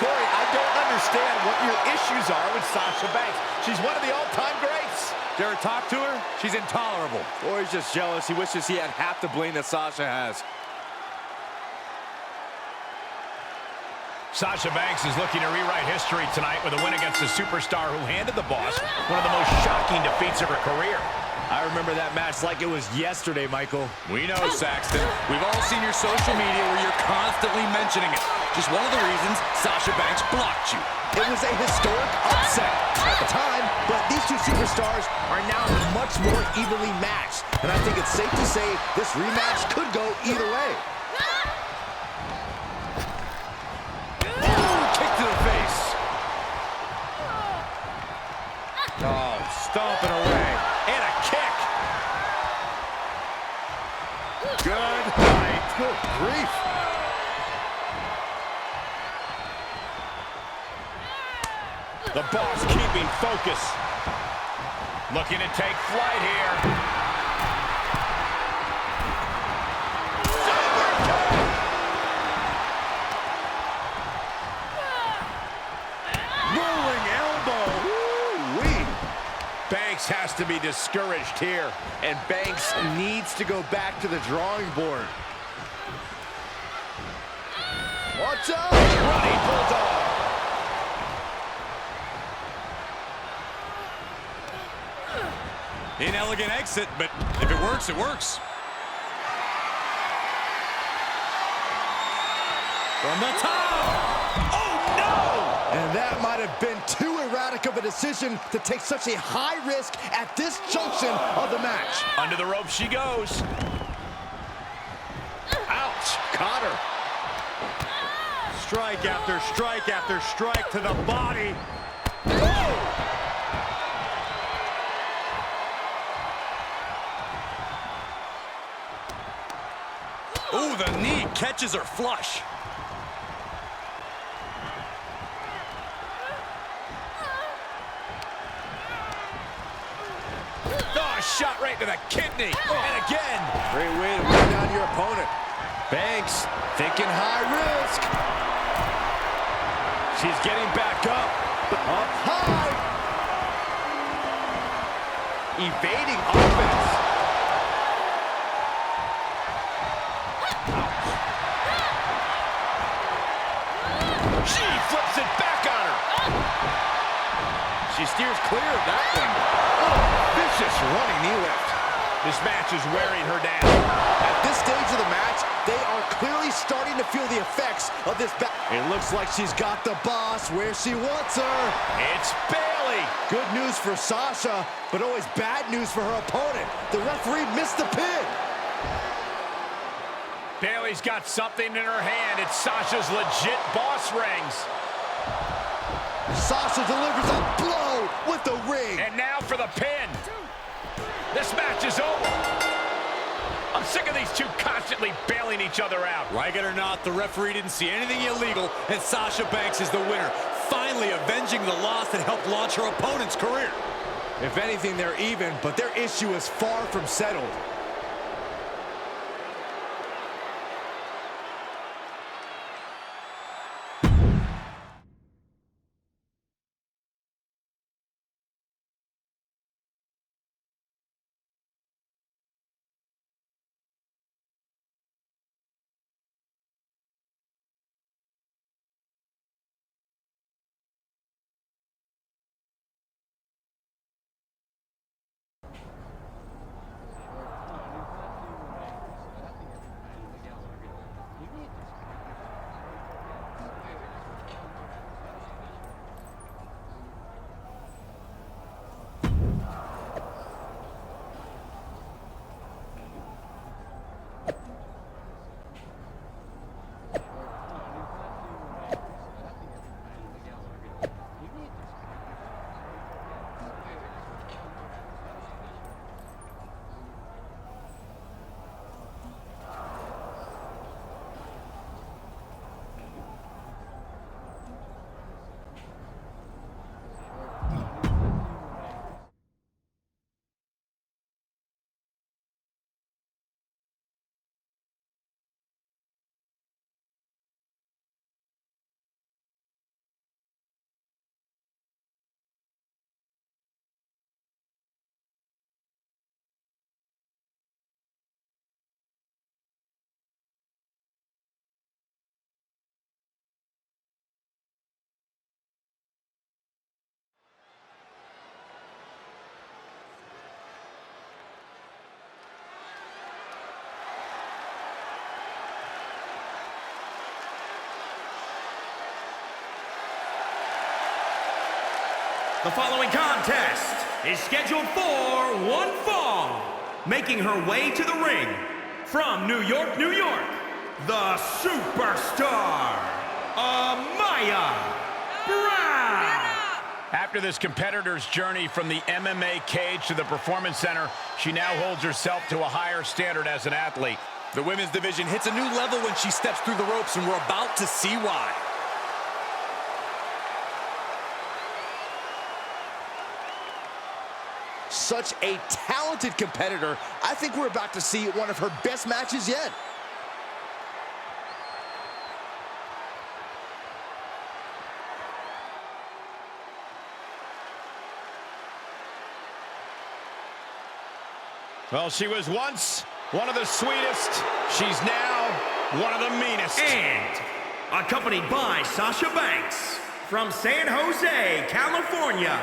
Corey, I don't understand what your issues are with Sasha Banks. She's one of the all-time greats. Dare I talk to her? She's intolerable. Or he's just jealous. He wishes he had half the bling that Sasha has. Sasha Banks is looking to rewrite history tonight with a win against the superstar who handed the boss one of the most shocking defeats of her career. I remember that match like it was yesterday, Michael. We know, Saxton. We've all seen your social media where you're constantly mentioning it. Just one of the reasons Sasha Banks blocked you. It was a historic upset at the time, but these two superstars are now much more evenly matched. And I think it's safe to say this rematch could go either way. Ooh, kick to the face. Oh, stomping away. And a kick. Good night. Good grief. The boss keeping focus. Looking to take flight here. Rolling elbow. Woo-wee. Banks has to be discouraged here. And Banks needs to go back to the drawing board. Watch out! Running Bulldog. Inelegant exit, but if it works, it works. From the top! Oh, no! And that might have been too erratic of a decision to take such a high risk at this junction of the match. Under the rope she goes. Ouch! Caught her. Strike after strike after strike to the body. Ooh, the knee catches her flush. Oh, shot right to the kidney. And again. Great way to wear down your opponent. Banks thinking high risk. She's getting back up. Up high. Evading offense. She flips it back on her. She steers clear of that one. Oh, vicious running knee lift. This match is wearing her down. At this stage of the match, they are clearly starting to feel the effects of this battle. It looks like she's got the boss where she wants her. It's Bayley. Good news for Sasha, but always bad news for her opponent. The referee missed the pin. Bayley's got something in her hand. It's Sasha's legit boss rings. Sasha delivers a blow with the ring. And match is over. I'm sick of these two constantly bailing each other out. Like it or not, the referee didn't see anything illegal, and Sasha Banks is the winner, finally avenging the loss that helped launch her opponent's career. If anything, they're even, but their issue is far from settled. The following contest is scheduled for one fall. Making her way to the ring from New York, New York, the superstar, Amaya Brown. After this competitor's journey from the MMA cage to the Performance Center, she now holds herself to a higher standard as an athlete. The women's division hits a new level when she steps through the ropes, and we're about to see why. Such a talented competitor. I think we're about to see one of her best matches yet. Well, she was once one of the sweetest. She's now one of the meanest. And accompanied by Sasha Banks from San Jose, California,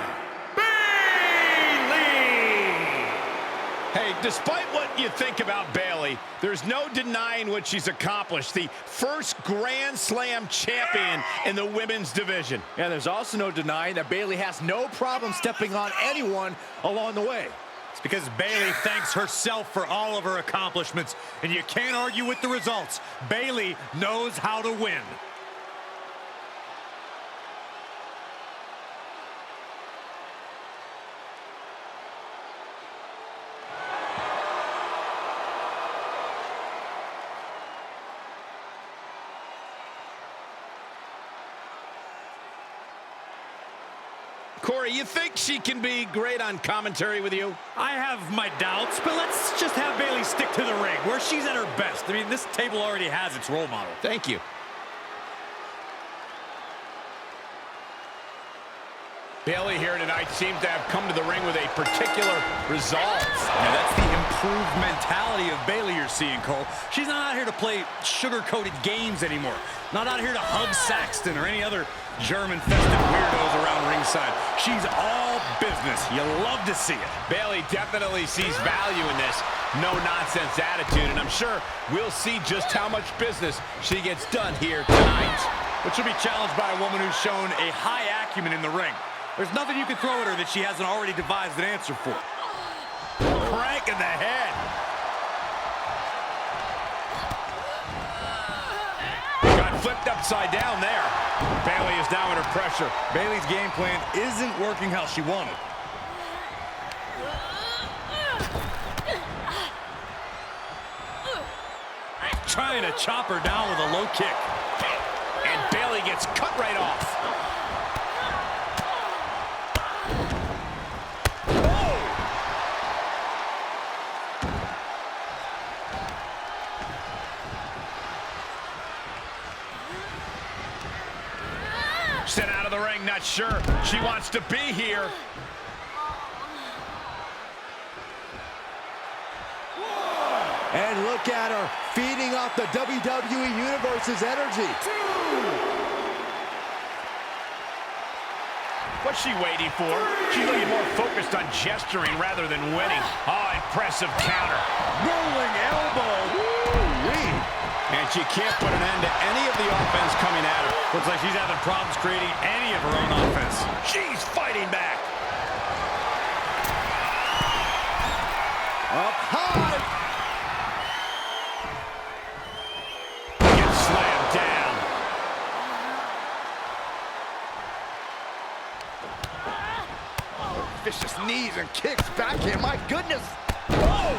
Hey, despite what you think about Bayley, there's no denying what she's accomplished. The first Grand Slam champion in the women's division. And there's also no denying that Bayley has no problem stepping on anyone along the way. It's because Bayley thanks herself for all of her accomplishments, and you can't argue with the results. Bayley knows how to win. Corey, you think she can be great on commentary with you? I have my doubts, but let's just have Bayley stick to the ring, where she's at her best. I mean, this table already has its role model. Thank you. Bayley here tonight seems to have come to the ring with a particular resolve. Now, that's the improved mentality of Bayley you're seeing, Cole. She's not out here to play sugar-coated games anymore. Not out here to hug Saxton or any other German-festive weirdos around ringside. She's all business. You love to see it. Bayley definitely sees value in this no-nonsense attitude, and I'm sure we'll see just how much business she gets done here tonight. But she'll be challenged by a woman who's shown a high acumen in the ring. There's nothing you can throw at her that she hasn't already devised an answer for. Crank in the head. Got flipped upside down there. Bayley is now under pressure. Bayley's game plan isn't working how she wanted. Trying to chop her down with a low kick. And Bayley gets cut right off. Sent out of the ring, not sure she wants to be here. And look at her, feeding off the WWE Universe's energy. What's she waiting for? She's looking more focused on gesturing rather than winning. Oh, impressive counter. Rolling elbow. Woo-wee. And she can't put an end to any of the offense coming at her. Looks like she's having problems creating any of her own offense. She's fighting back. Up high. Gets slammed down. Vicious knees and kicks back here. My goodness. Whoa!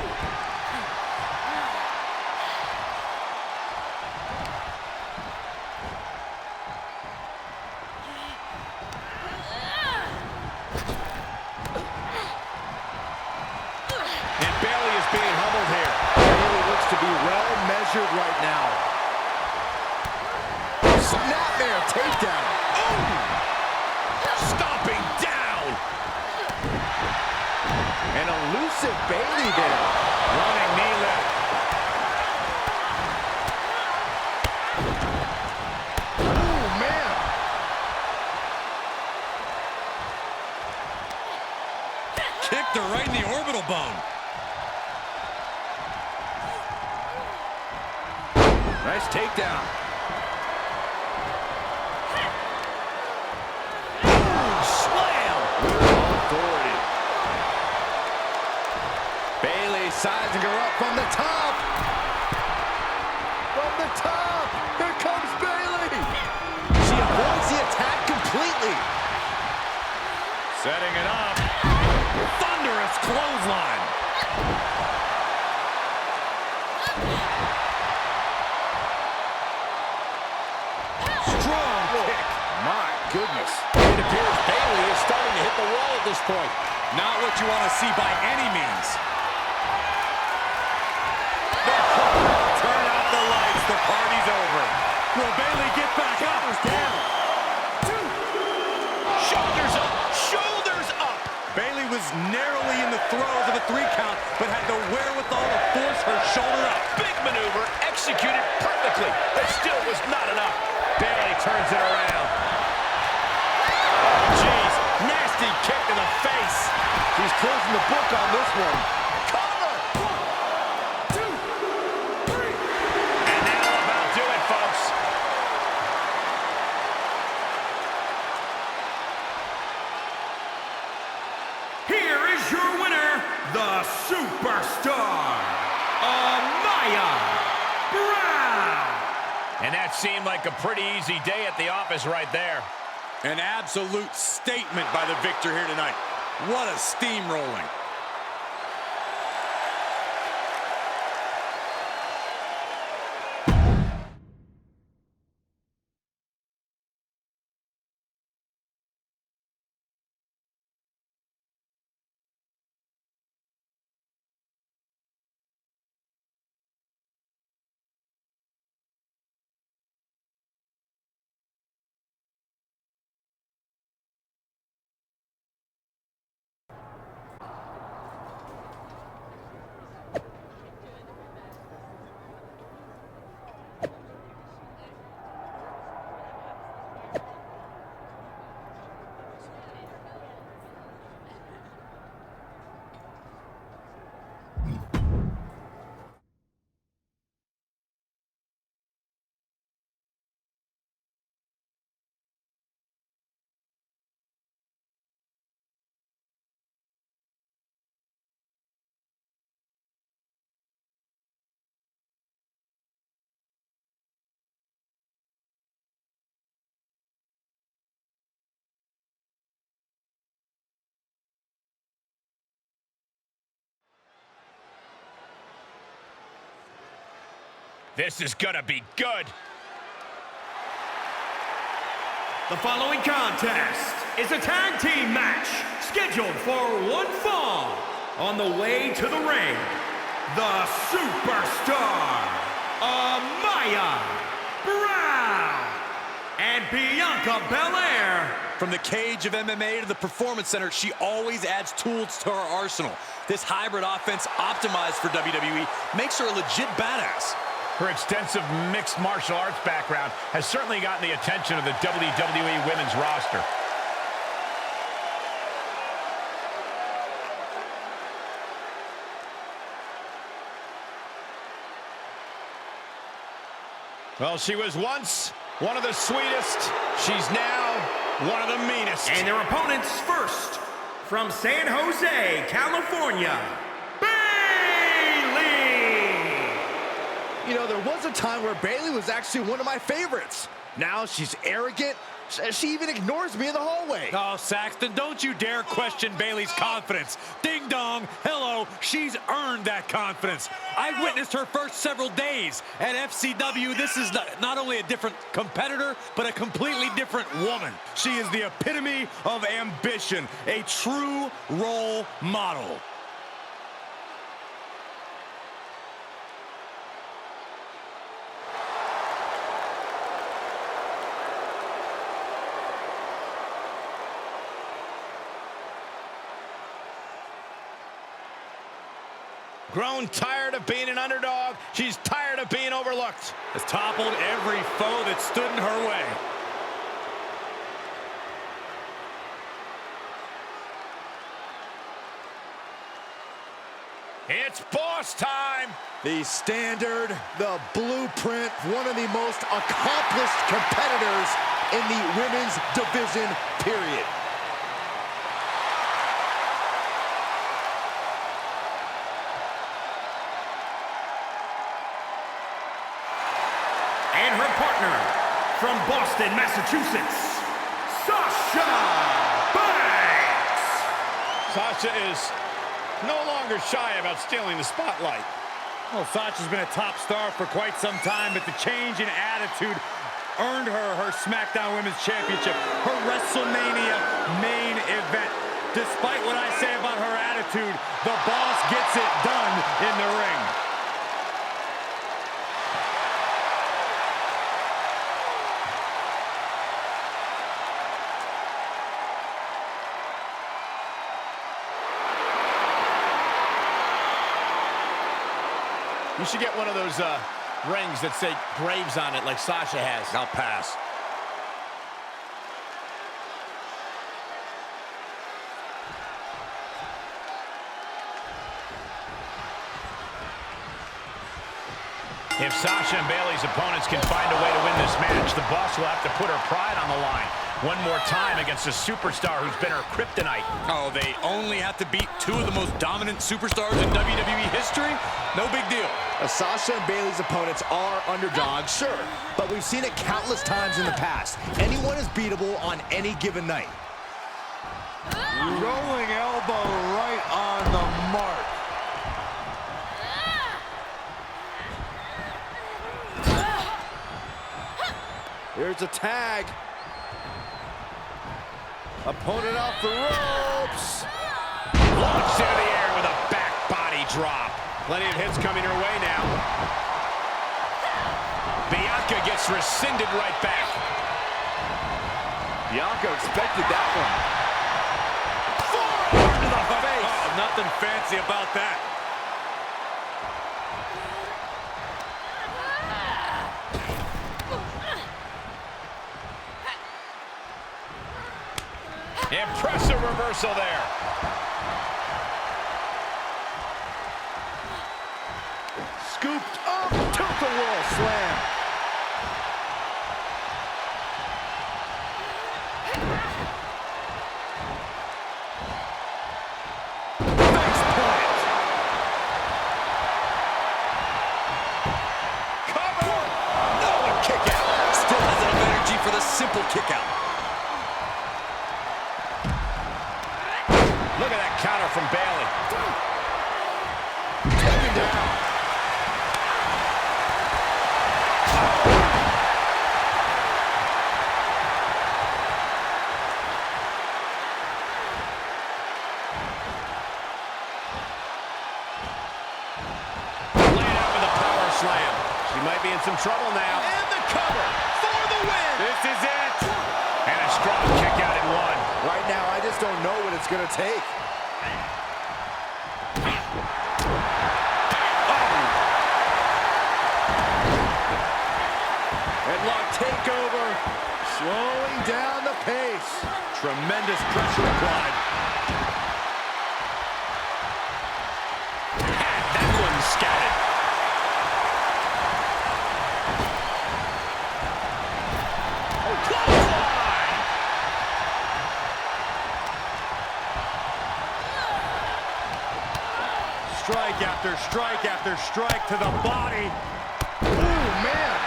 And Bayley is being humbled here. Bayley looks to be well measured right now. Snapmare takedown. Stomping down. An elusive Bayley there. Running knee lift. Oh, man. Kicked her right in the orbital bone. Nice takedown. Slam. Authority. Bayley sizing her up from the top. From the top. Here comes Bayley. She avoids the attack completely. Setting it up. Thunderous clothesline. Strong kick. My goodness. It appears Bayley is starting to hit the wall at this point. Not what you want to see by any means. Turn out the lights. The party's over. Will Bayley get back up? Down. Shoulders up. Shoulders up. Bayley was narrowly in the throes of a 3 count, but had the wherewithal to force her shoulder up. Big maneuver executed perfectly, but still was not enough. Bayley turns it around. Jeez, nasty kick to the face. She's closing the book on this one. Cover. 1, 2, 3. And that'll about do it, folks. Here is your winner, the Superstar, Amaya Brown. And that seemed like a pretty easy day at the office right there. An absolute statement by the victor here tonight. What a steamrolling. This is gonna be good. The following contest is a tag team match scheduled for one fall. On the way to the ring, the Superstar, Amaya Brown, and Bianca Belair. From the cage of MMA to the Performance Center, she always adds tools to her arsenal. This hybrid offense, optimized for WWE, makes her a legit badass. Her extensive mixed martial arts background has certainly gotten the attention of the WWE Women's roster. Well, she was once one of the sweetest. She's now one of the meanest. And their opponents first, from San Jose, California, Bayley! You know, there was a time where Bayley was actually one of my favorites. Now she's arrogant. She even ignores me in the hallway. Oh, Saxton, don't you dare question Bayley's confidence. Ding dong, hello, she's earned that confidence. I witnessed her first several days at FCW. This is not only a different competitor, but a completely different woman. She is the epitome of ambition, a true role model. Grown tired of being an underdog. She's tired of being overlooked. Has toppled every foe that stood in her way. It's boss time. The standard, the blueprint, one of the most accomplished competitors in the women's division, period. And her partner, from Boston, Massachusetts, Sasha Banks! Sasha is no longer shy about stealing the spotlight. Well, Sasha's been a top star for quite some time, but the change in attitude earned her SmackDown Women's Championship, her WrestleMania main event. Despite what I say about her attitude, the boss gets it done in the ring. You should get one of those rings that say Braves on it like Sasha has. I'll pass. If Sasha and Bayley's opponents can find a way to win this match, the boss will have to put her pride on the line one more time against a superstar who's been her kryptonite. Oh, they only have to beat two of the most dominant superstars in WWE history? No big deal. Sasha and Bayley's opponents are underdogs, sure, but we've seen it countless times in the past. Anyone is beatable on any given night. Rolling elbow right on the mark. Here's a tag. Opponent off the ropes. Launched into the air with a back body drop. Plenty of hits coming her way now. Bianca gets rescinded right back. Bianca expected that one. Forward to the face. Oh, nothing fancy about that. Impressive reversal there. Scooped up, tilt-a-whirl slam. Face plant. Cover. No, a kick out. Still has enough energy for the simple kick out. Look at that counter from Bayley. Taken down. might be in some trouble now. And the cover for the win. This is it. And a strong kick out in one. Right now, I just don't know what it's going to take. Headlock takeover, slowing down the pace. Tremendous pressure applied. That one's scattered. Oh, clothesline! Strike after strike after strike to the body. Ooh, man.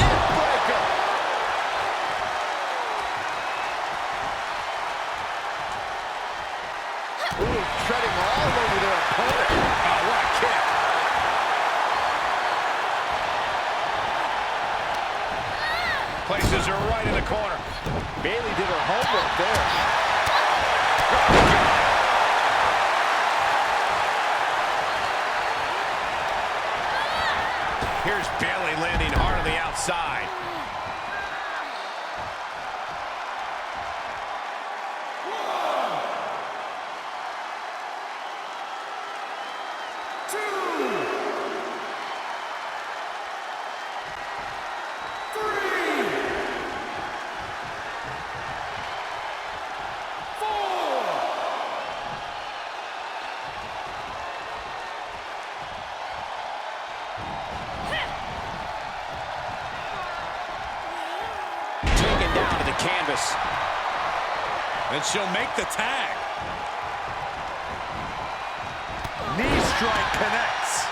Neckbreaker. Ooh, treading all over their opponent. Oh, what a kick. Places her right in the corner. Bayley did her homework there. Here's Bayley landing hard on the outside. Taken down to the canvas. And she'll make the tag. Knee strike connects.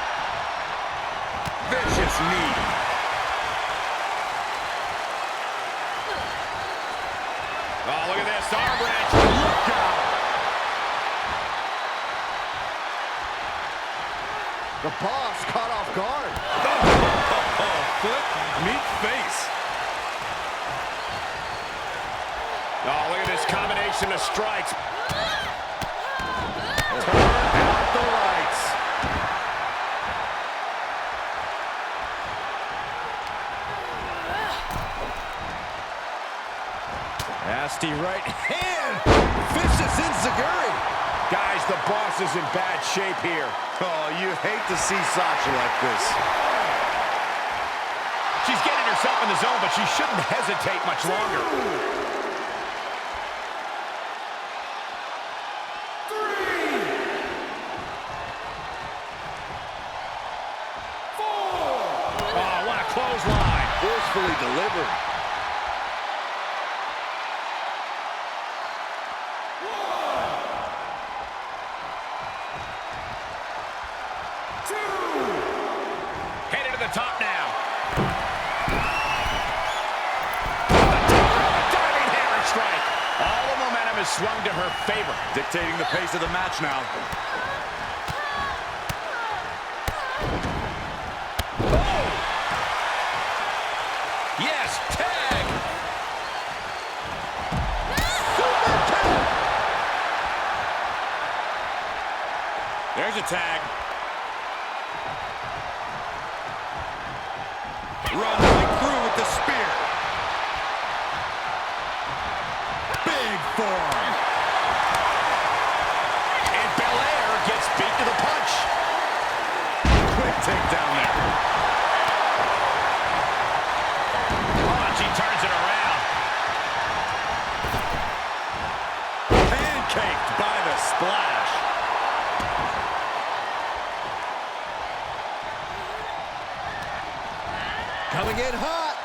Vicious knee. Oh, look at this. Arm wrench. Look out. The boss caught off guard. Foot, meet face. Oh, look at this combination of strikes. Turn out the lights. Nasty right hand. Vicious enziguri. Guys, the boss is in bad shape here. Oh, you hate to see Sasha like this. She's getting herself in the zone, but she shouldn't hesitate much longer. Oh, what a clothesline. Forcefully delivered. Headed to the top now. Diving hammer strike. All the momentum is swung to her favor. Dictating the pace of the match now. Yes, tag. There's a tag. Run right through with the spear. Big forearm. And Belair gets beat to the punch. Quick takedown there. Oh, and she turns it around. Pancaked by the splash. Coming in hot.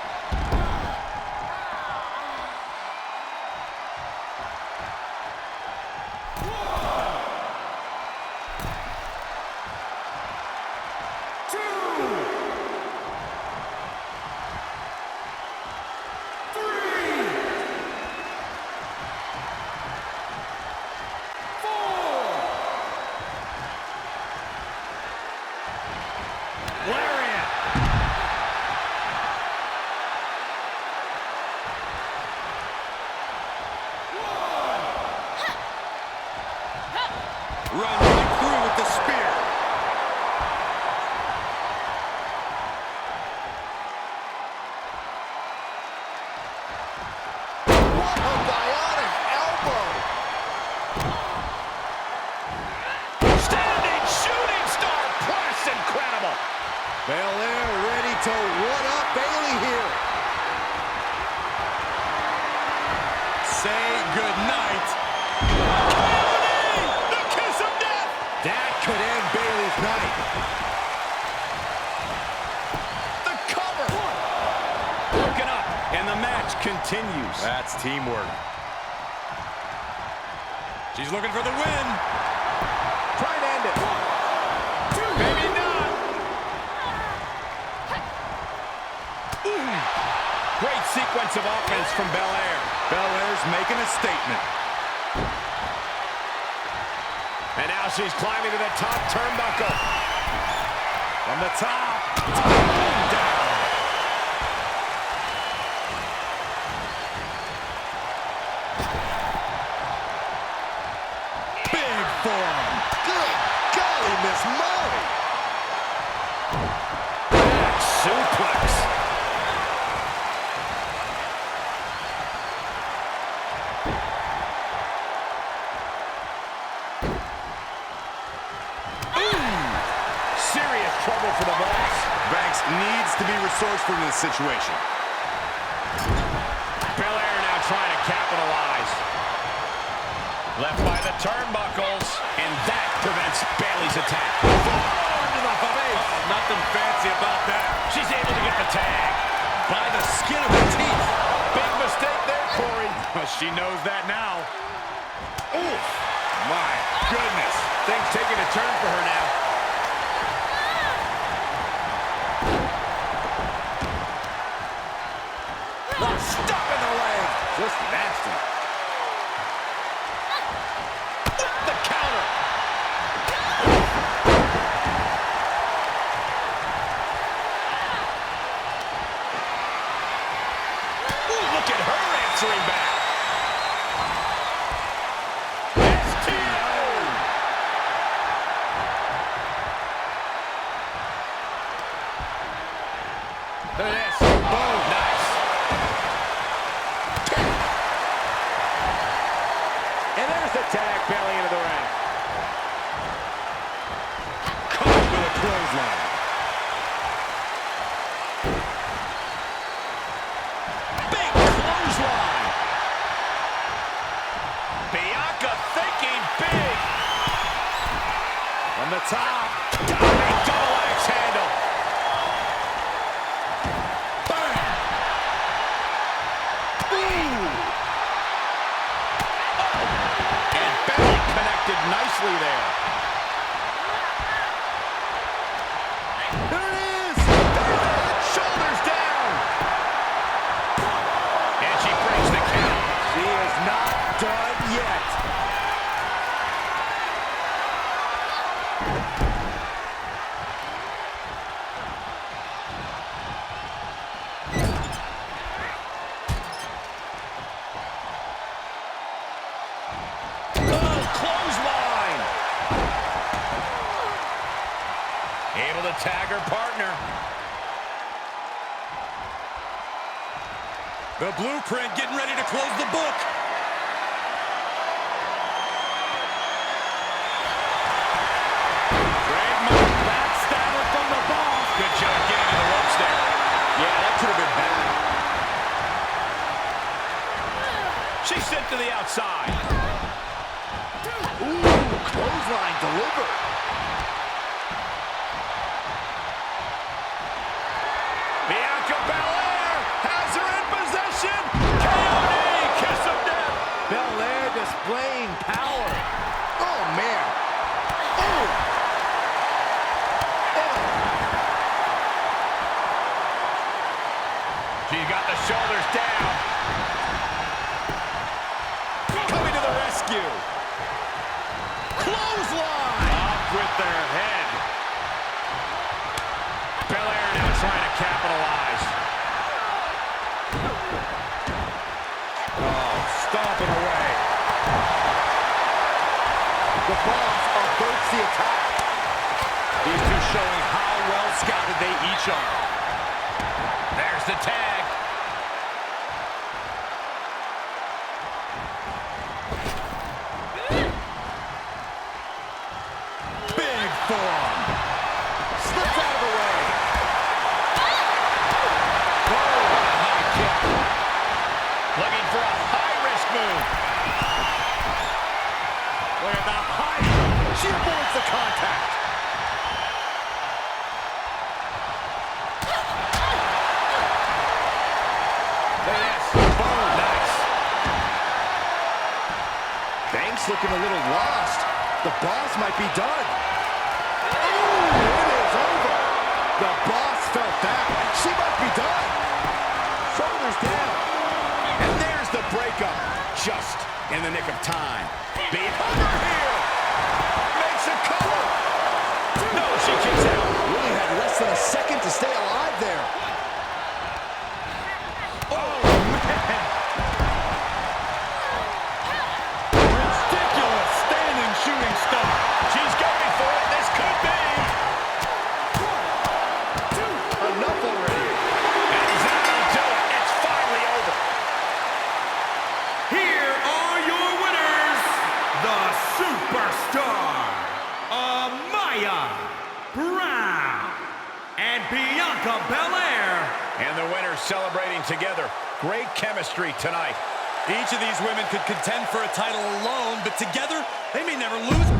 to one-up Bayley here. Say goodnight. The kiss of death. That could end Bayley's night. The cover. Broken up, and the match continues. That's teamwork. She's looking for the win. Try and end it. Maybe not. Great sequence of offense from Belair. Belair's making a statement. And now she's climbing to the top turnbuckle. From the top. Down. Big forearm. Good golly, Miss Molly. Back suplex. Serious trouble for the boss. Banks needs to be resourceful in this situation. Belair now trying to capitalize. Left by the turnbuckles, and that prevents Bayley's attack. Forward to the face. Oh, nothing fancy about that. She's able to get the tag. By the skin of her teeth. Big mistake there, Corey. She knows that now. Oof. My goodness. Things taking a turn for her now. Stuck in the leg. Just nasty. The counter. Ooh, look at her answering back. STO. Look at this. Boom. Nice. And there's the tag. Bayley into the ring. Caught with a clothesline. Big clothesline. Bianca thinking big. From the top. Diving double axe handle. Bam. Ooh. And Bayley connected nicely there. There it is. Shoulders down. And she breaks the count. She is not done yet. Oh, clothesline. Able to tag her partner. The Blueprint getting ready to close the book. Great move. Backstabber from the boss. Good job getting to the ropes there. Yeah, that could have been bad. She's sent to the outside. Ooh, clothesline delivered. Bianca Belair has her in possession. KOD, kiss of death. Belair displaying power. Oh, man. Oh. She's got the shoulders down. Coming to the rescue. Clothesline. Off with their head. Belair now trying to capitalize. Oh, stomping away. The boss averts the attack. These two showing how well scouted they each are. There's the tag. Big forearm. Slips out of the way. looking a little lost. The boss might be done. Ooh, it is over. The boss felt that. She might be done. Shoulders down. And there's the breakup, just in the nick of time. Beat over here. Makes a cover. No, she kicks out. Really had less than a second to stay alive there. Oh, man. Ridiculous standing shooting star. She's going for it. This could be. Enough already. And he's not going to do it. It's finally over. Here are your winners, the Superstar, Amaya Brown, and Bianca Belair. And the winners celebrating together. Great chemistry tonight. Each of these women could contend for a title alone, but together, they may never lose.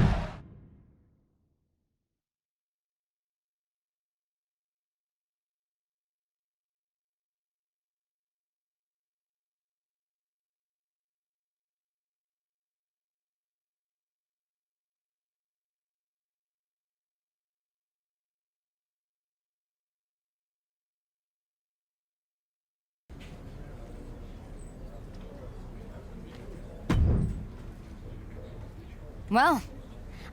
Well,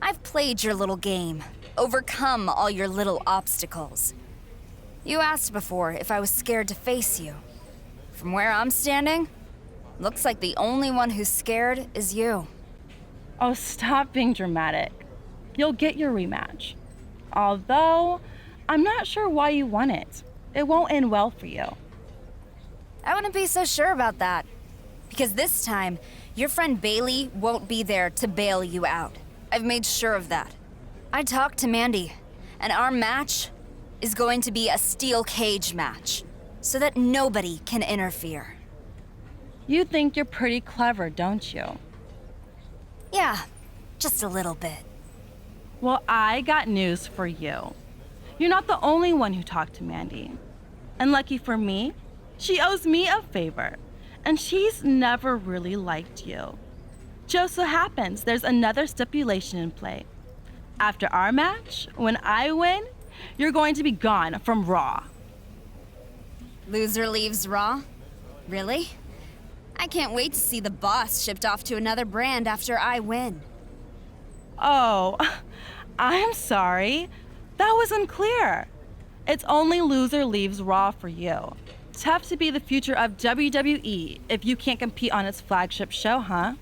I've played your little game, overcome all your little obstacles. You asked before if I was scared to face you. From where I'm standing, looks like the only one who's scared is you. Oh, stop being dramatic. You'll get your rematch. Although, I'm not sure why you want it. It won't end well for you. I wouldn't be so sure about that. Because this time, your friend Bailey won't be there to bail you out. I've made sure of that. I talked to Mandy, and our match is going to be a steel cage match, so that nobody can interfere. You think you're pretty clever, don't you? Yeah, just a little bit. Well, I got news for you. You're not the only one who talked to Mandy. And lucky for me, she owes me a favor. And she's never really liked you. Just so happens there's another stipulation in play. After our match, when I win, you're going to be gone from Raw. Loser leaves Raw? Really? I can't wait to see the boss shipped off to another brand after I win. Oh, I'm sorry. That was unclear. It's only loser leaves Raw for you. Tough to be the future of WWE if you can't compete on its flagship show, huh?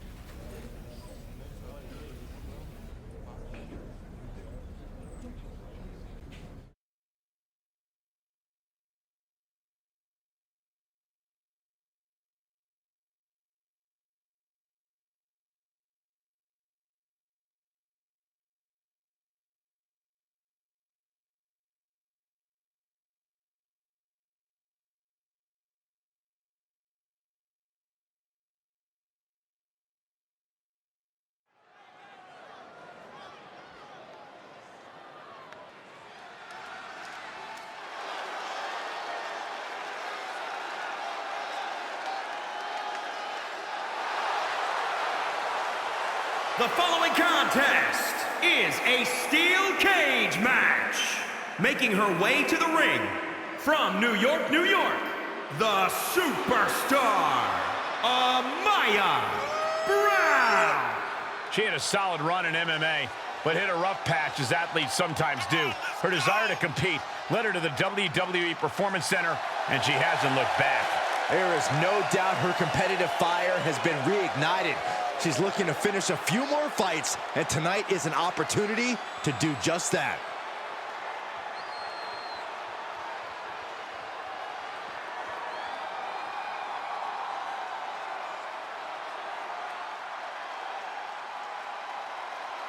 The following contest is a steel cage match. Making her way to the ring from New York, New York, the Superstar, Amaya Brown. She had a solid run in MMA, but hit a rough patch as athletes sometimes do. Her desire to compete led her to the WWE Performance Center, and she hasn't looked back. There is no doubt her competitive fire has been reignited. She's looking to finish a few more fights, and tonight is an opportunity to do just that.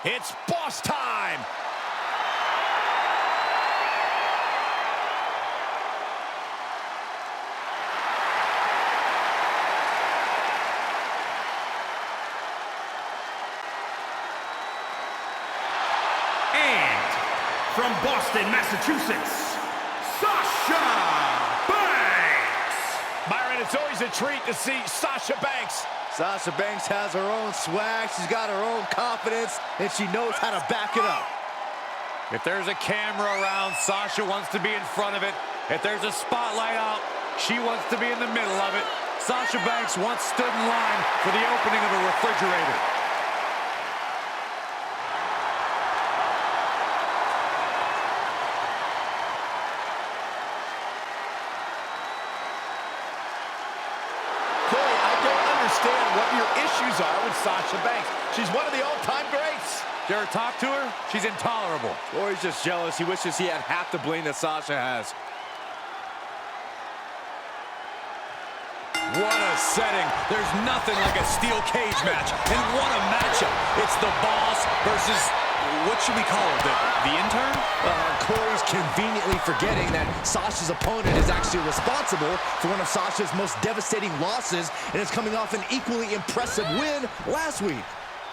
It's boss time! From Boston, Massachusetts, Sasha Banks. Byron, it's always a treat to see Sasha Banks Sasha Banks has her own swag, she's got her own confidence, and she knows how to back it up. If there's a camera around, Sasha wants to be in front of it. If there's a spotlight out, she wants to be in the middle of it. Sasha Banks once stood in line for the opening of a refrigerator. Corey, I don't understand what your issues are with Sasha Banks. She's one of the all-time greats. Did you ever talk to her? She's intolerable. Corey's just jealous. He wishes he had half the bling that Sasha has. What a setting. There's nothing like a steel cage match. And what a matchup. It's the boss versus, what should we call it, the intern? Corey's conveniently forgetting that Sasha's opponent is actually responsible for one of Sasha's most devastating losses and is coming off an equally impressive win last week.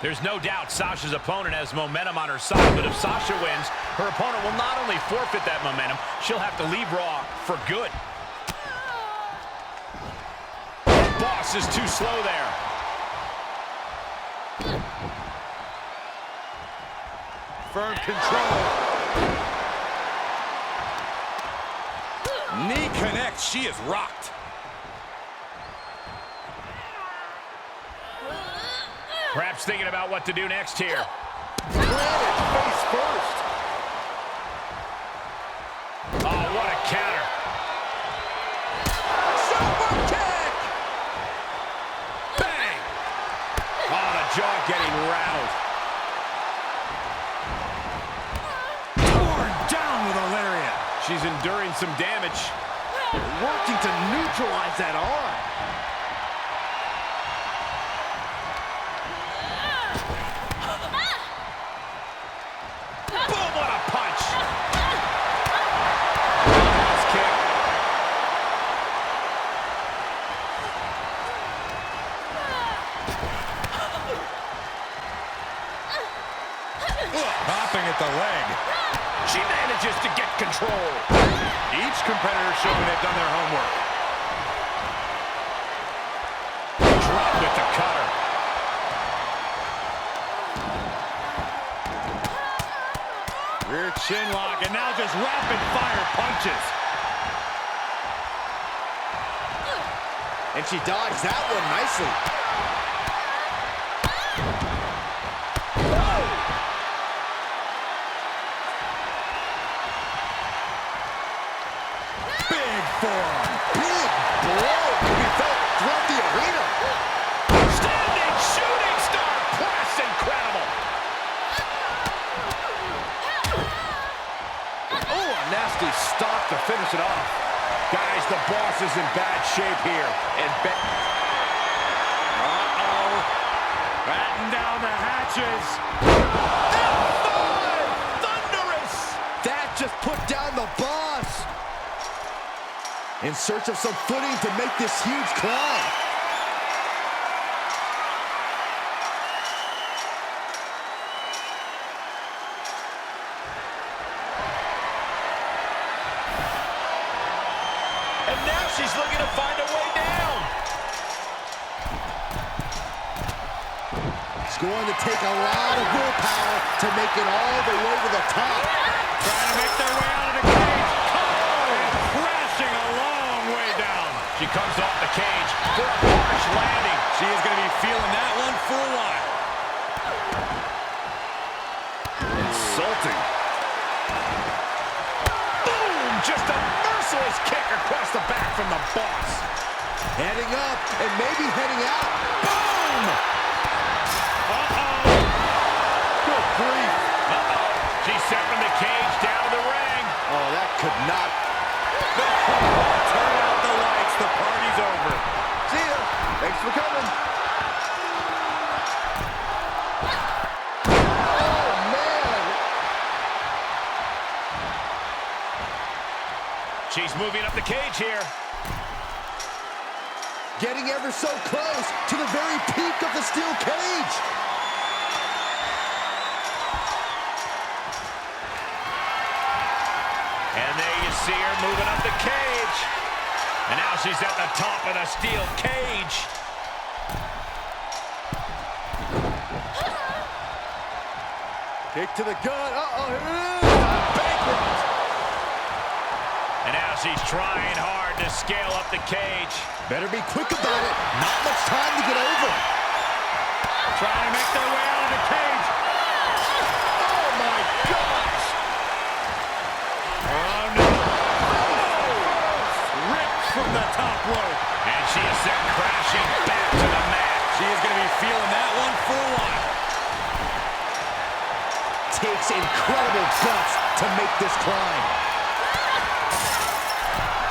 There's no doubt Sasha's opponent has momentum on her side, but if Sasha wins, her opponent will not only forfeit that momentum, she'll have to leave Raw for good. Boss is too slow there. Firm control. Knee connects. She is rocked. Perhaps thinking about what to do next here. Planted face first. Oh, what a counter. Super kick! Bang! Oh, the jaw getting rattled. Torn down with a lariat. She's enduring some damage. Working to neutralize that arm. Boom, what a punch! Roundhouse kick. Popping at the leg. She manages to get control. Each competitor showing they've done their homework. Drop with the cutter. Rear chin lock, and now just rapid fire punches. And she dodged that one nicely. Big forearm. Big blow to be felt throughout the arena. Standing shooting star press, incredible. Oh, a nasty stop to finish it off. Guys, the boss is in bad shape here. And Uh-oh. Batten down the hatches. thunderous. That just put down the boss. In search of some footing to make this huge climb. And now she's looking to find a way down. It's going to take a lot of willpower to make it all the way to the top. Trying to make their way out of the cage. Oh, and crashing a long way down. She comes off the cage for a harsh landing. She is going to be feeling that one for a while. Insulting. Boom! Just a merciless kick across the back from the boss. Heading up and maybe heading out. Boom! Uh-oh. Good grief. Uh-oh. She's sent from the cage down to the ring. Oh, that could not. Turn out the lights. The party's over. See ya. Thanks for coming. Oh, man. She's moving up the cage here. Getting ever so close to the very peak of the steel cage. And there you see her moving up the cage. And now she's at the top of the steel cage. Kick to the gut. Uh-oh, here it is. Bankrupt. And now she's trying hard to scale up the cage. Better be quick about it. Not much time to get over. Trying to make their way out of the cage. Oh, my gosh. Oh, no. Ripped from the top rope. And she is sent crashing back to the mat. She is going to be feeling that one for a while. Takes incredible guts to make this climb.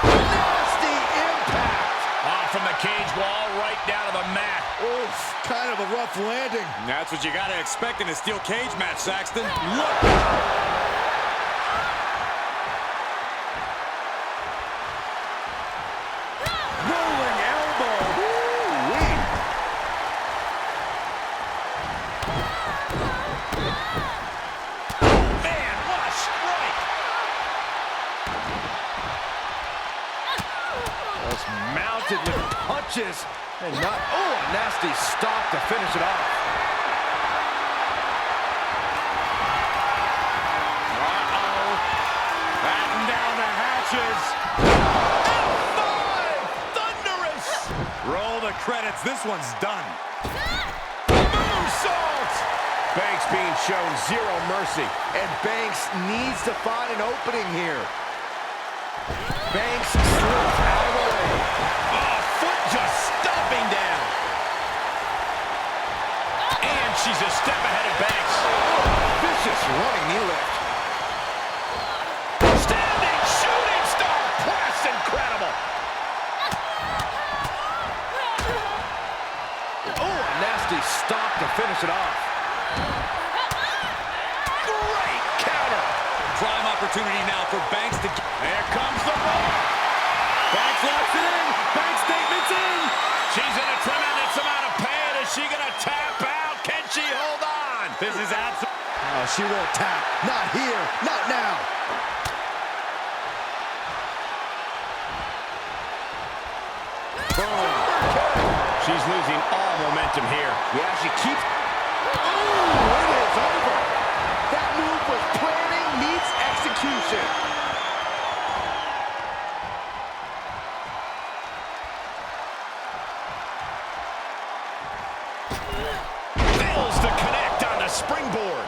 Nasty impact. Off from the cage wall, right down to the mat. Oof, kind of a rough landing. That's what you got to expect in a steel cage match, Saxton. Look. Rolling elbow. Woo-wee. Man, what a strike! Just mounted with punches and not. Oh, a nasty stop to finish it off. Uh-oh. Batten down the hatches. Thunderous. Roll the credits. This one's done. Moonsault. Banks being shown zero mercy. And Banks needs to find an opening here. Banks slipped out of the way. Oh, foot just stomping down. And she's a step ahead of Banks. Vicious running knee lift. Standing shooting star press, incredible. Oh, a nasty stop to finish it off. Great counter. Prime opportunity now for Banks to... Here comes the rope. Banks locks it in. Banks statement's in. She's in a tremendous amount of pain. Is she going to tap out? Can she hold on? This is absolute... Oh, she won't tap. Not here. Not now. Boom. She's losing all momentum here. Yeah, she keeps... Oh, it is over. That move was planning meets execution. Fails to connect on the springboard.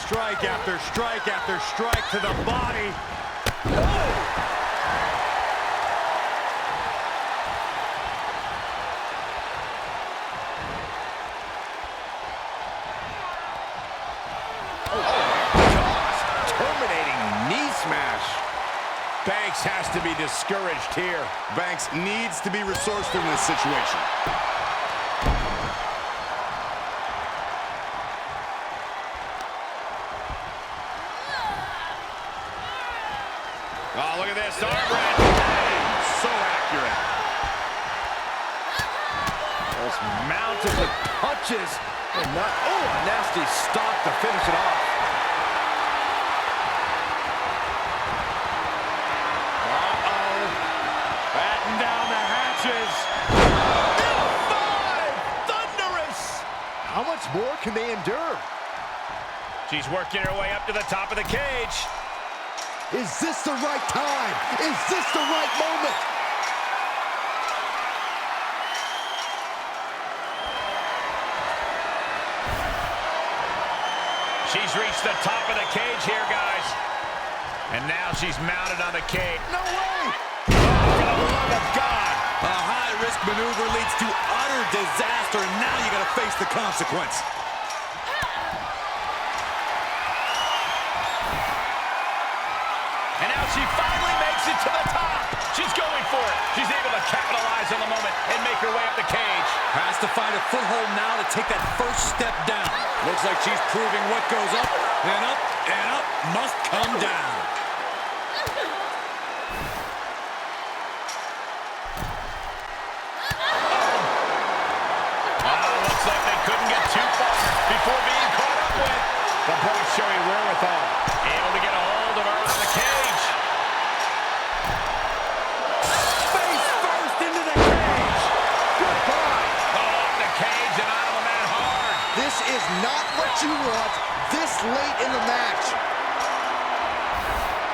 Strike after strike after strike to the body. Terminating knee smash. Banks has to be discouraged here. Banks needs to be resourceful in this situation. Oh, look at this. Arm wrench. So accurate. Just mounted with punches. And not, oh, a nasty stop to finish it off. Uh-oh. Batten down the hatches. Thunderous. How much more can they endure? She's working her way up to the top of the cage. Is this the right time? Is this the right moment? She's reached the top of the cage here, guys. And now she's mounted on the cage. No way! For the love of God. A high-risk maneuver leads to utter disaster, and now you got to face the consequence. And now she finally makes it to the top. She's going for it. She's able to capitalize on the moment and make her way up the cage. Has to find a foothold now to take that first step down. Looks like she's proving what goes up and up and up must come down. Looks like they couldn't get too far before being caught up with. The boss showing wherewithal. Able to get a hold of her on the cage. Face first into the cage. Goodbye. Oh, off the late in the match.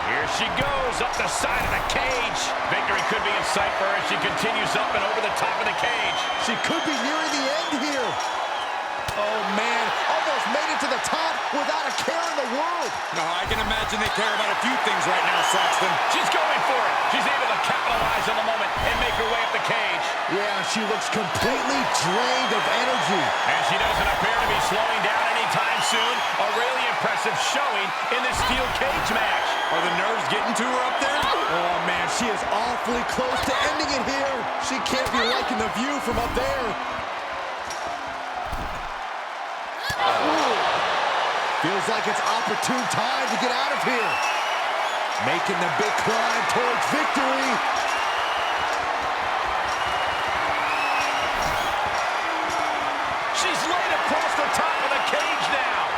Here she goes, up the side of the cage. Victory could be in sight for her as she continues up and over the top of the cage. She could be nearing the end here. Oh, man, almost made it to the top without a care in the world. No, I can imagine they care about a few things right now, Saxton. She's going for it. She's able to capitalize on the moment and make her way up the cage. Yeah, she looks completely drained of energy. And she doesn't appear to be slowing down anytime soon. A really impressive showing in this steel cage match. Are the nerves getting to her up there? Oh, man, she is awfully close to ending it here. She can't be liking the view from up there. Feels like it's opportune time to get out of here. Making the big climb towards victory. She's laid across the top of the cage now.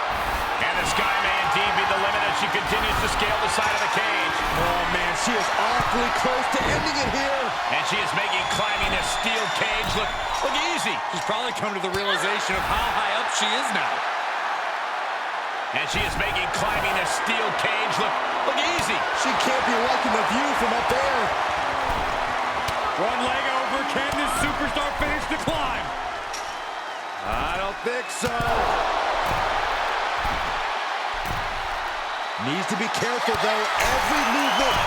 And the sky may indeed be the limit as she continues to scale the side of the cage. Oh, man, she is awfully close to ending it here. And she is making climbing this steel cage look easy. She's probably come to the realization of how high up she is now. And she is making climbing this steel cage look easy. She can't be liking the view from up there. One leg over. Can this superstar finish the climb? I don't think so. Needs to be careful, though. Every movement.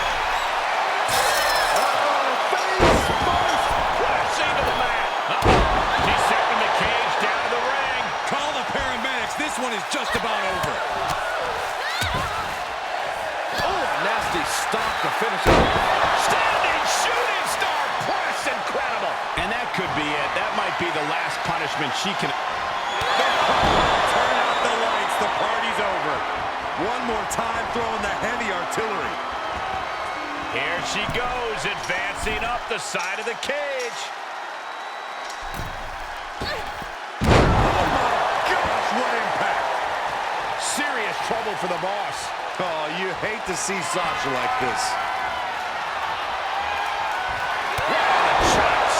Uh-oh, face first. Crashing to the mat. She's stepping the cage down to the ring. Call the paramedics. This one is just about over. Oh, nasty stop to finish it. Standing shooting star press. Incredible. And that could be it. That might be the last punishment she can... Turn out the lights. The party's over. One more time throwing the heavy artillery. Here she goes, advancing up the side of the cage. Oh my gosh, what impact. Serious trouble for the boss. Oh, you hate to see Sasha like this. Wow, the chops.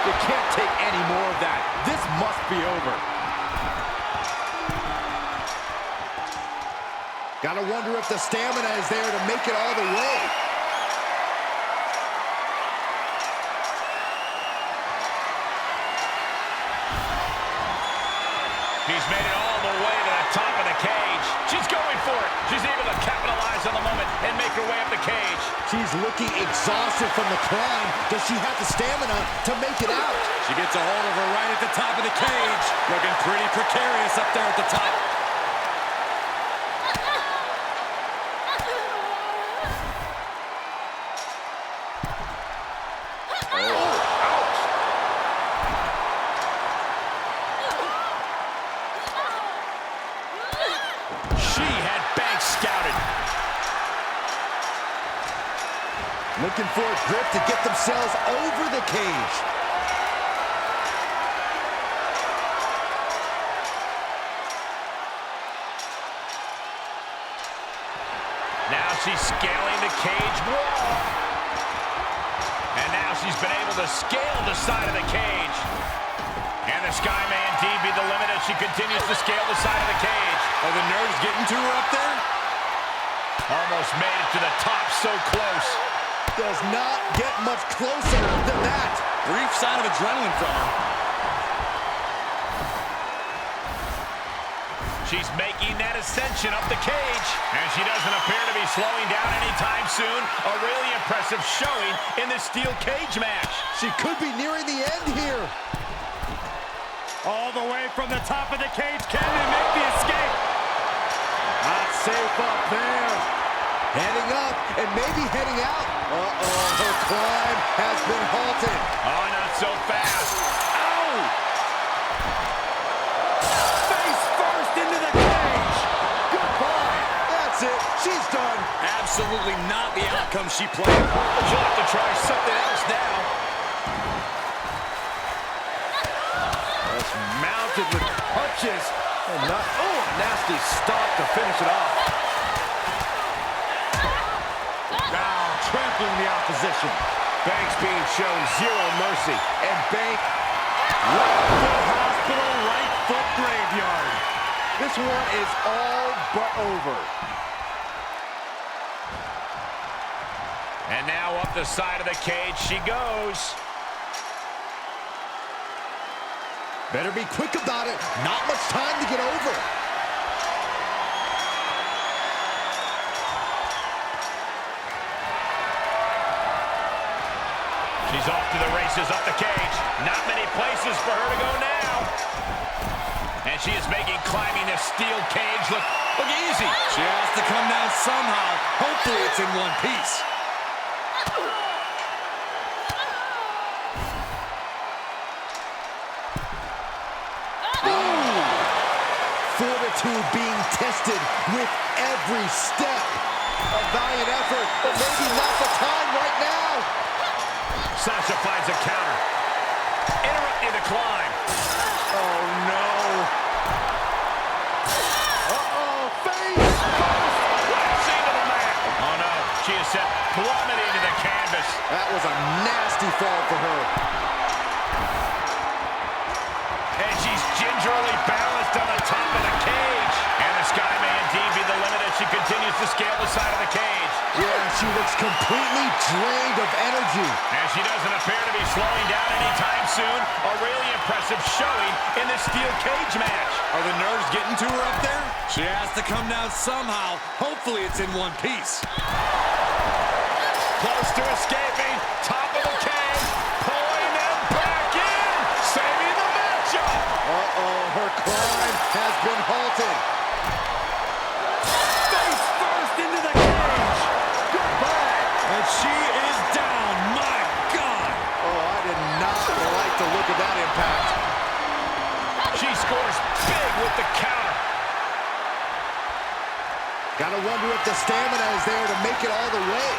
You can't take any more of that. This must be over. Gotta wonder if the stamina is there to make it all the way. He's made it all the way to the top of the cage. She's going for it. She's able to capitalize on the moment and make her way up the cage. She's looking exhausted from the climb. Does she have the stamina to make it out? She gets a hold of her right at the top of the cage. Looking pretty precarious up there at the top. She had Banks scouted. Looking for a grip to get themselves over the cage. Now she's scaling the cage wall. And now she's been able to scale the side of the cage. And the sky may indeed be the limit as she continues to scale the side of the cage. Are the nerves getting to her up there? Almost made it to the top, so close. Does not get much closer than that. Brief sign of adrenaline from her. She's making that ascension up the cage. And she doesn't appear to be slowing down anytime soon. A really impressive showing in this steel cage match. She could be nearing the end here. All the way from the top of the cage. Can they make the escape? Not safe up there. Heading up and maybe heading out. Uh-oh, her climb has been halted. Oh, not so fast. Ow! Face first into the cage. Goodbye. That's it. She's done. Absolutely not the outcome she planned. She'll have to try something else now. Just mounted with punches. And not, oh, a nasty stop to finish it off. Now trampling the opposition. Banks being shown zero mercy. And Bank, left foot hospital, right foot graveyard. This one is all but over. And now up the side of the cage she goes. Better be quick about it. Not much time to get over. She's off to the races up the cage. Not many places for her to go now. And she is making climbing this steel cage look easy. She has to come down somehow. Hopefully it's in one piece. Fortitude being tested with every step. A valiant effort, but maybe not the time right now. Sasha finds a counter. Interrupting the climb. Oh, no. Uh-oh, face first. Collapsing to the mat. Oh, no. She is set plummeting to the canvas. That was a nasty fall for her. And she's gingerly balanced on the top of the cage. And the sky may indeed be the limit as she continues to scale the side of the cage. Yeah, she looks completely drained of energy. And she doesn't appear to be slowing down anytime soon. A really impressive showing in this steel cage match. Are the nerves getting to her up there? She has to come down somehow. Hopefully it's in one piece. Close to escaping. Top of the cage. Pulling them back in. Saving the matchup. Uh-oh, her climb has been halted. Face first into the cage. Goodbye. And she is down. My God. Oh, I did not like the look of that impact. She scores big with the counter. Gotta wonder if the stamina is there to make it all the way.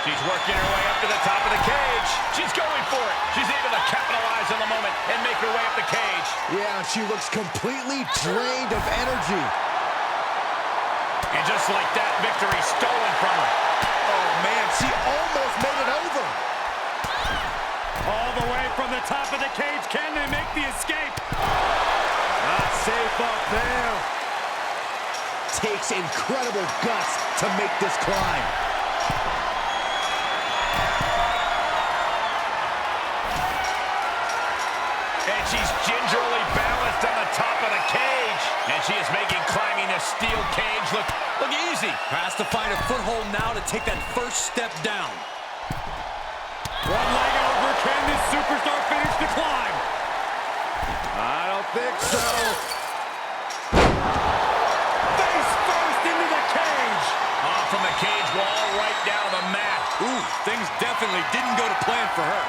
She's working her way up to the top of the cage. She's going for it. She's able to capitalize on the moment and make her way up the cage. Yeah, she looks completely drained of energy. And just like that, victory stolen from her. Oh, man, she almost made it over. All the way from the top of the cage. Can they make the escape? Not safe up there. Takes incredible guts to make this climb. And she's gingerly balanced on the top of the cage. And she is making climbing this steel cage look easy. Has to find a foothold now to take that first step down. One leg over. Can this superstar finish the climb? I don't think so. Face first into the cage. Off from the cage wall right down the mat. Ooh, things definitely didn't go to plan for her.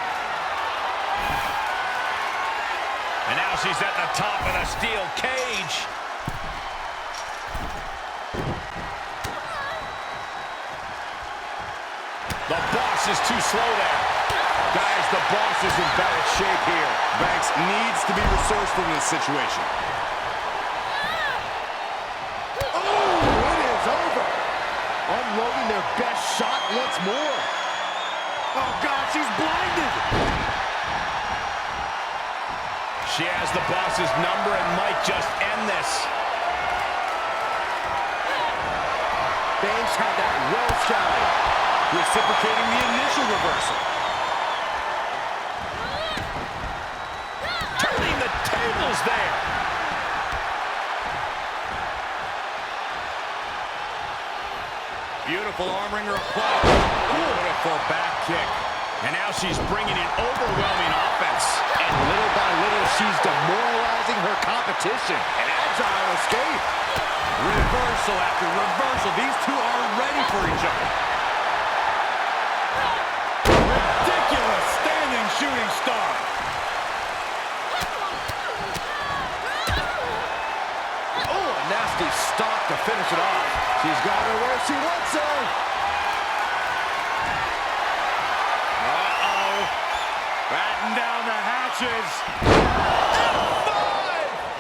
And now she's at the top of the steel cage. The boss is too slow there. Guys, the boss is in bad shape here. Banks needs to be resourceful in this situation. Oh, it is over. Unloading their best shot once more. Oh, God, she's blinded. She has the boss's number and might just end this. Banks had that well scouted, reciprocating the initial reversal. Turning the tables there. Beautiful arm wringer applied. Beautiful back kick. And now she's bringing in overwhelming offense. And little by little, she's demoralizing her competition. An agile escape. Reversal after reversal. These two are ready for each other. Ridiculous standing shooting star. Oh, a nasty stop to finish it off. She's got her where she wants her. Batten down the hatches. F5!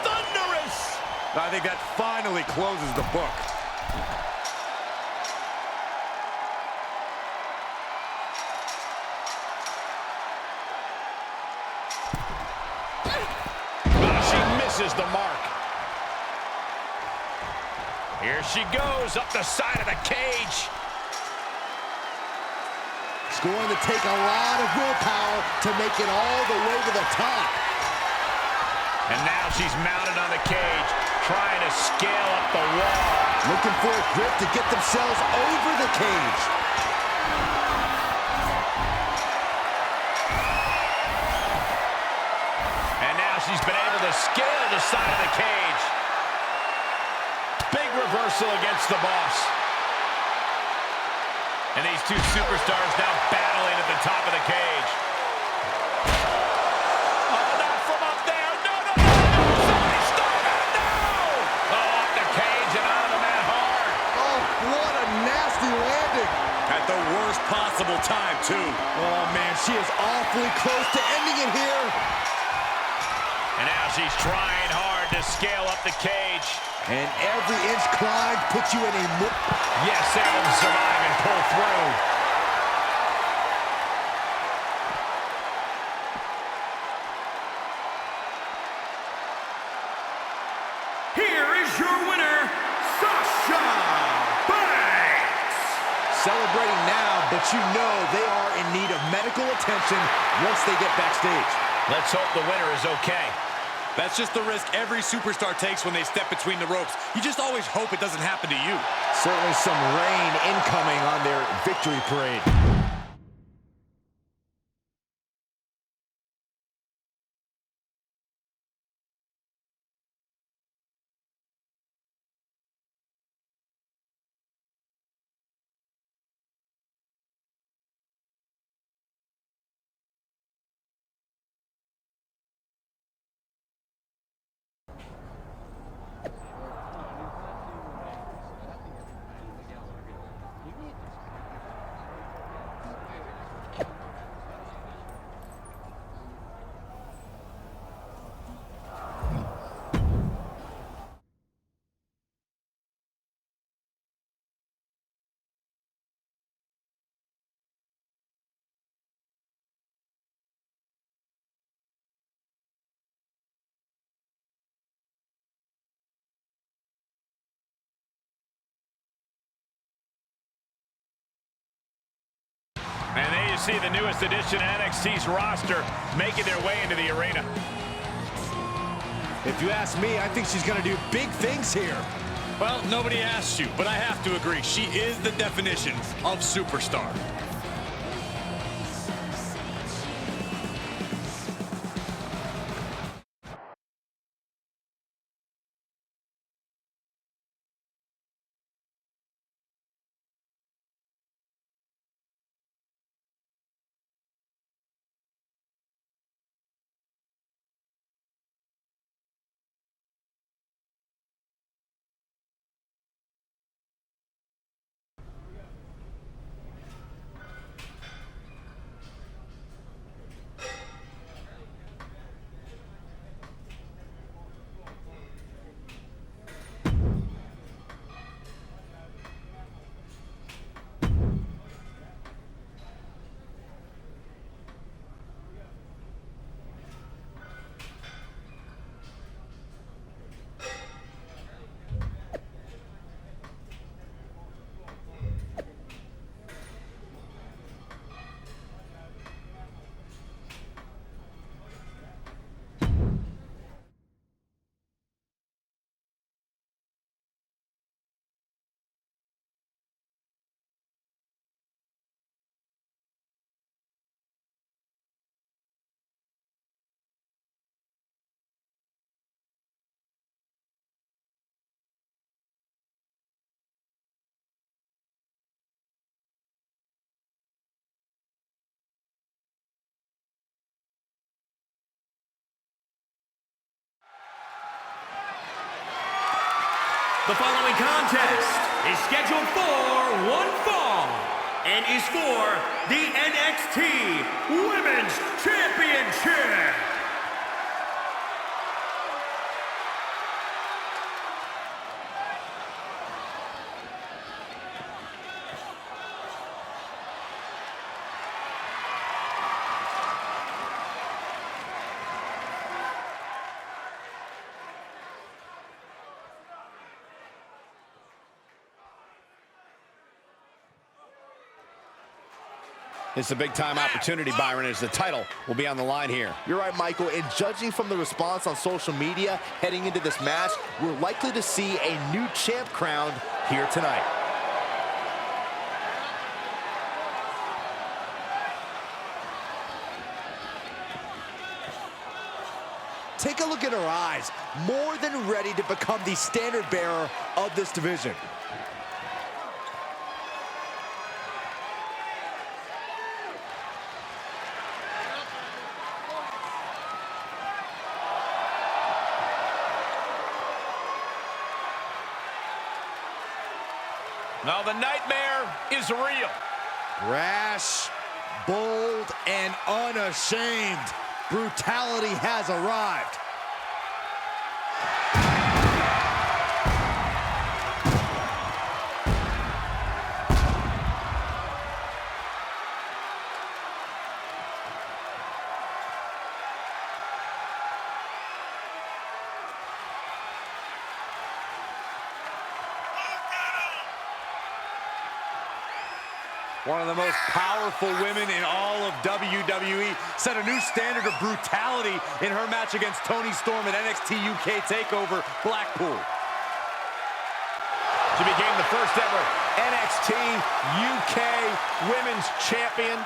Thunderous! I think that finally closes the book. misses the mark. Here she goes up the side of the cage. It's going to take a lot of willpower to make it all the way to the top. And now she's mounted on the cage, trying to scale up the wall. Looking for a grip to get themselves over the cage. And now she's been able to scale the side of the cage. Big reversal against the boss. And these two superstars now battling at the top of the cage. Oh, not from up there. No, no, no, no. Somebody stop it. No. Oh, off the cage and out of the mat hard. Oh, what a nasty landing. At the worst possible time, too. Oh, man, she is awfully close to ending it here. And now she's trying hard to scale up the cage. And every inch climbed puts you in a... Yes, able to survive and pull through. Here is your winner, Sasha Banks. Celebrating now, but you know they are in need of medical attention once they get backstage. Let's hope the winner is okay. That's just the risk every superstar takes when they step between the ropes. You just always hope it doesn't happen to you. Certainly some rain incoming on their victory parade. And there you see the newest addition to NXT's roster making their way into the arena. If you ask me, I think she's going to do big things here. Well, nobody asked you, but I have to agree. She is the definition of superstar. The following contest is scheduled for one fall and is for the NXT Women's Championship. It's a big-time opportunity, Byron, as the title will be on the line here. You're right, Michael, and judging from the response on social media heading into this match, we're likely to see a new champ crowned here tonight. Take a look at her eyes, more than ready to become the standard bearer of this division. Now the nightmare is real. Brash, bold, and unashamed. Brutality has arrived. One of the most powerful women in all of WWE set a new standard of brutality in her match against Toni Storm at NXT UK TakeOver Blackpool. She became the first ever NXT UK Women's Champion.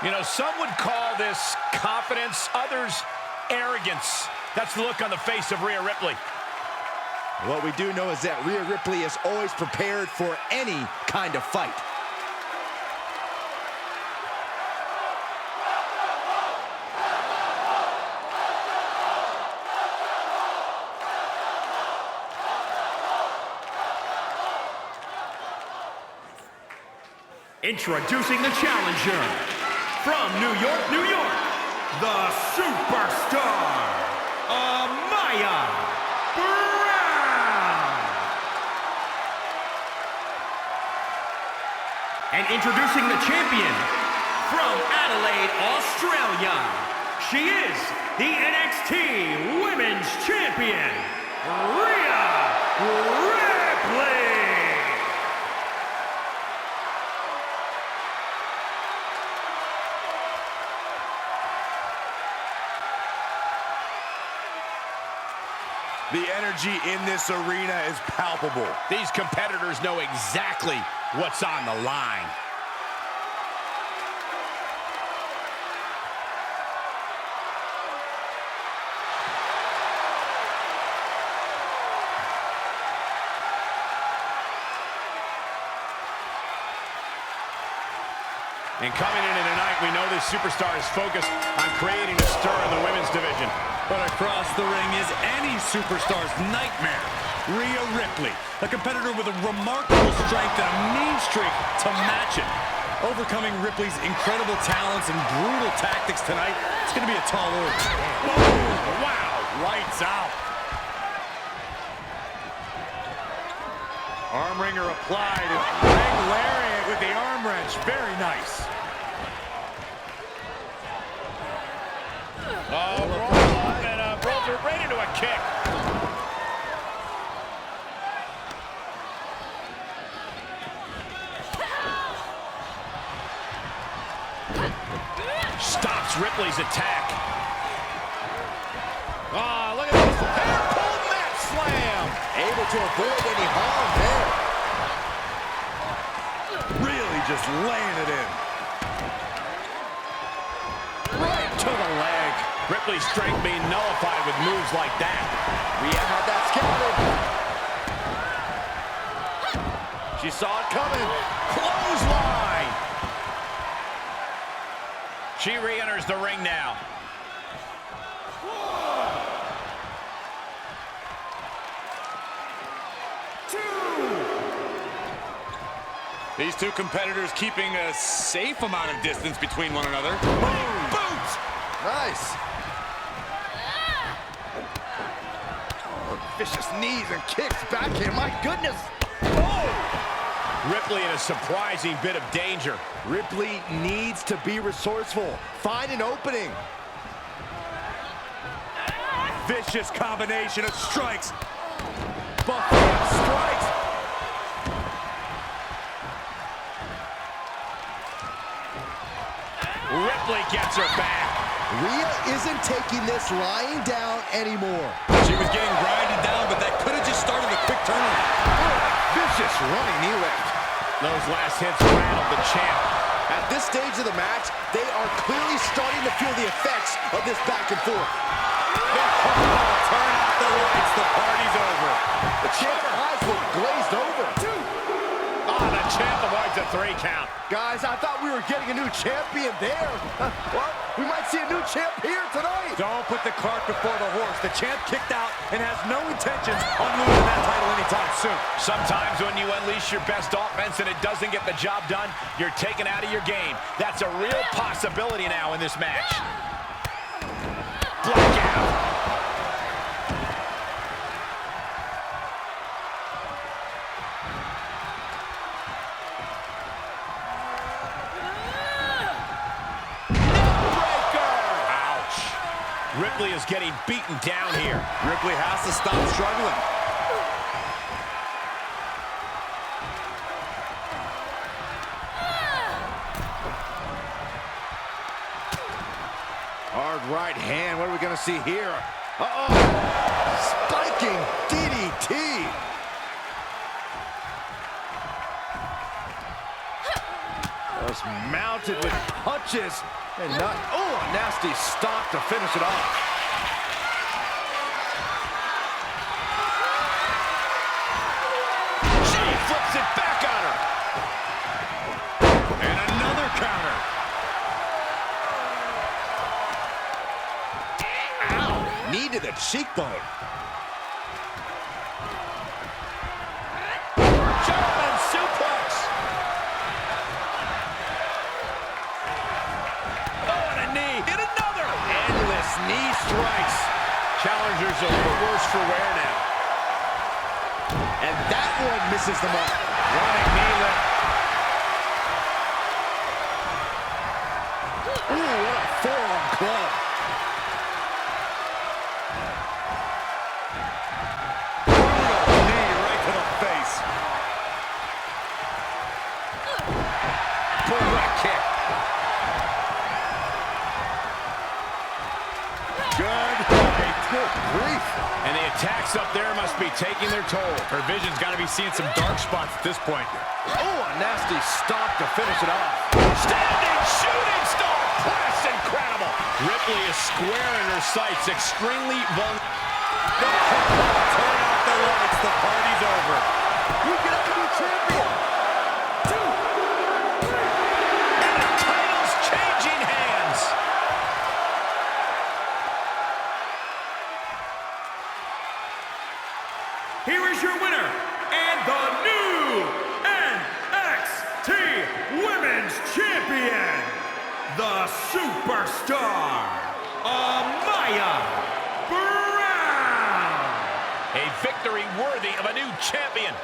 You know, some would call this confidence, others arrogance. That's the look on the face of Rhea Ripley. What we do know is that Rhea Ripley is always prepared for any kind of fight. Introducing the challenger. From New York, New York, the superstar, Amaya Brown. And introducing the champion, from Adelaide, Australia, she is the NXT Women's Champion, Rhea Ripley. The energy in this arena is palpable. These competitors know exactly what's on the line. And coming in tonight, we know this superstar is focused on creating a stir in the women's division. But across the ring is any superstar's nightmare. Rhea Ripley, a competitor with a remarkable strength and a mean streak to match it. Overcoming Ripley's incredible talents and brutal tactics tonight, it's going to be a tall order. Oh, wow, Lights out. Arm wringer applied and leg lariat with the arm wrench. Very nice. Oh, roll and rolls her right into a kick. Stops Ripley's attack. Oh, look at this. Hair pull mat slam. Able to avoid any harm there. Really just laying it in. Right to the leg. Ripley's strength being nullified with moves like that. Rhea had that scouted. She saw it coming. Clothesline. She re-enters the ring now. These two competitors keeping a safe amount of distance between one another. Boom! Boot! Nice. Oh, vicious knees and kicks back here. My goodness. Oh! Ripley in a surprising bit of danger. Ripley needs to be resourceful. Find an opening. Vicious combination of strikes. Buffalo strikes. Ripley gets her back. Rhea isn't taking this lying down anymore. She was getting grinded down, but that could have just started a quick turnaround. Vicious running knee lift. Those last hits rattled the champ. At this stage of the match, they are clearly starting to feel the effects of this back and forth. Turn out the lights, the party's over. The champ's eyes look glazed over. The champ avoids a 3 count. Guys, I thought we were getting a new champion there. Well, we might see a new champ here tonight. Don't put the cart before the horse. The champ kicked out and has no intentions on losing that title anytime soon. Sometimes when you unleash your best offense and it doesn't get the job done, you're taken out of your game. That's a real possibility now in this match. Blackout. Ripley is getting beaten down here. Ripley has to stop struggling. Hard right hand. What are we going to see here? Uh-oh. Spiking DDT. Was mounted with punches and not. Oh, a nasty stop to finish it off. She flips it back on her. And another counter. Ow. Knee to the cheekbone. German suplex. Oh, and a knee. And another. Endless knee strikes. Challenger's a little worse for wear now. And that one misses the mark. Running knee lift. Ooh, what a forearm club. Knee right to the face. Bulldog kick. Good fight. Good grief. And the attacks up there must be taking their toll. Her vision's got to be seeing some dark spots at this point. Oh, a nasty stop to finish it off. Standing shooting star press, incredible. Ripley is square in her sights, extremely vulnerable. Turn out the lights, the party's over. You get up to be champion. And the title's changing hands. Here is your winner, and the new NXT Women's Champion, the Superstar, Amaya Brown. A victory worthy of a new champion.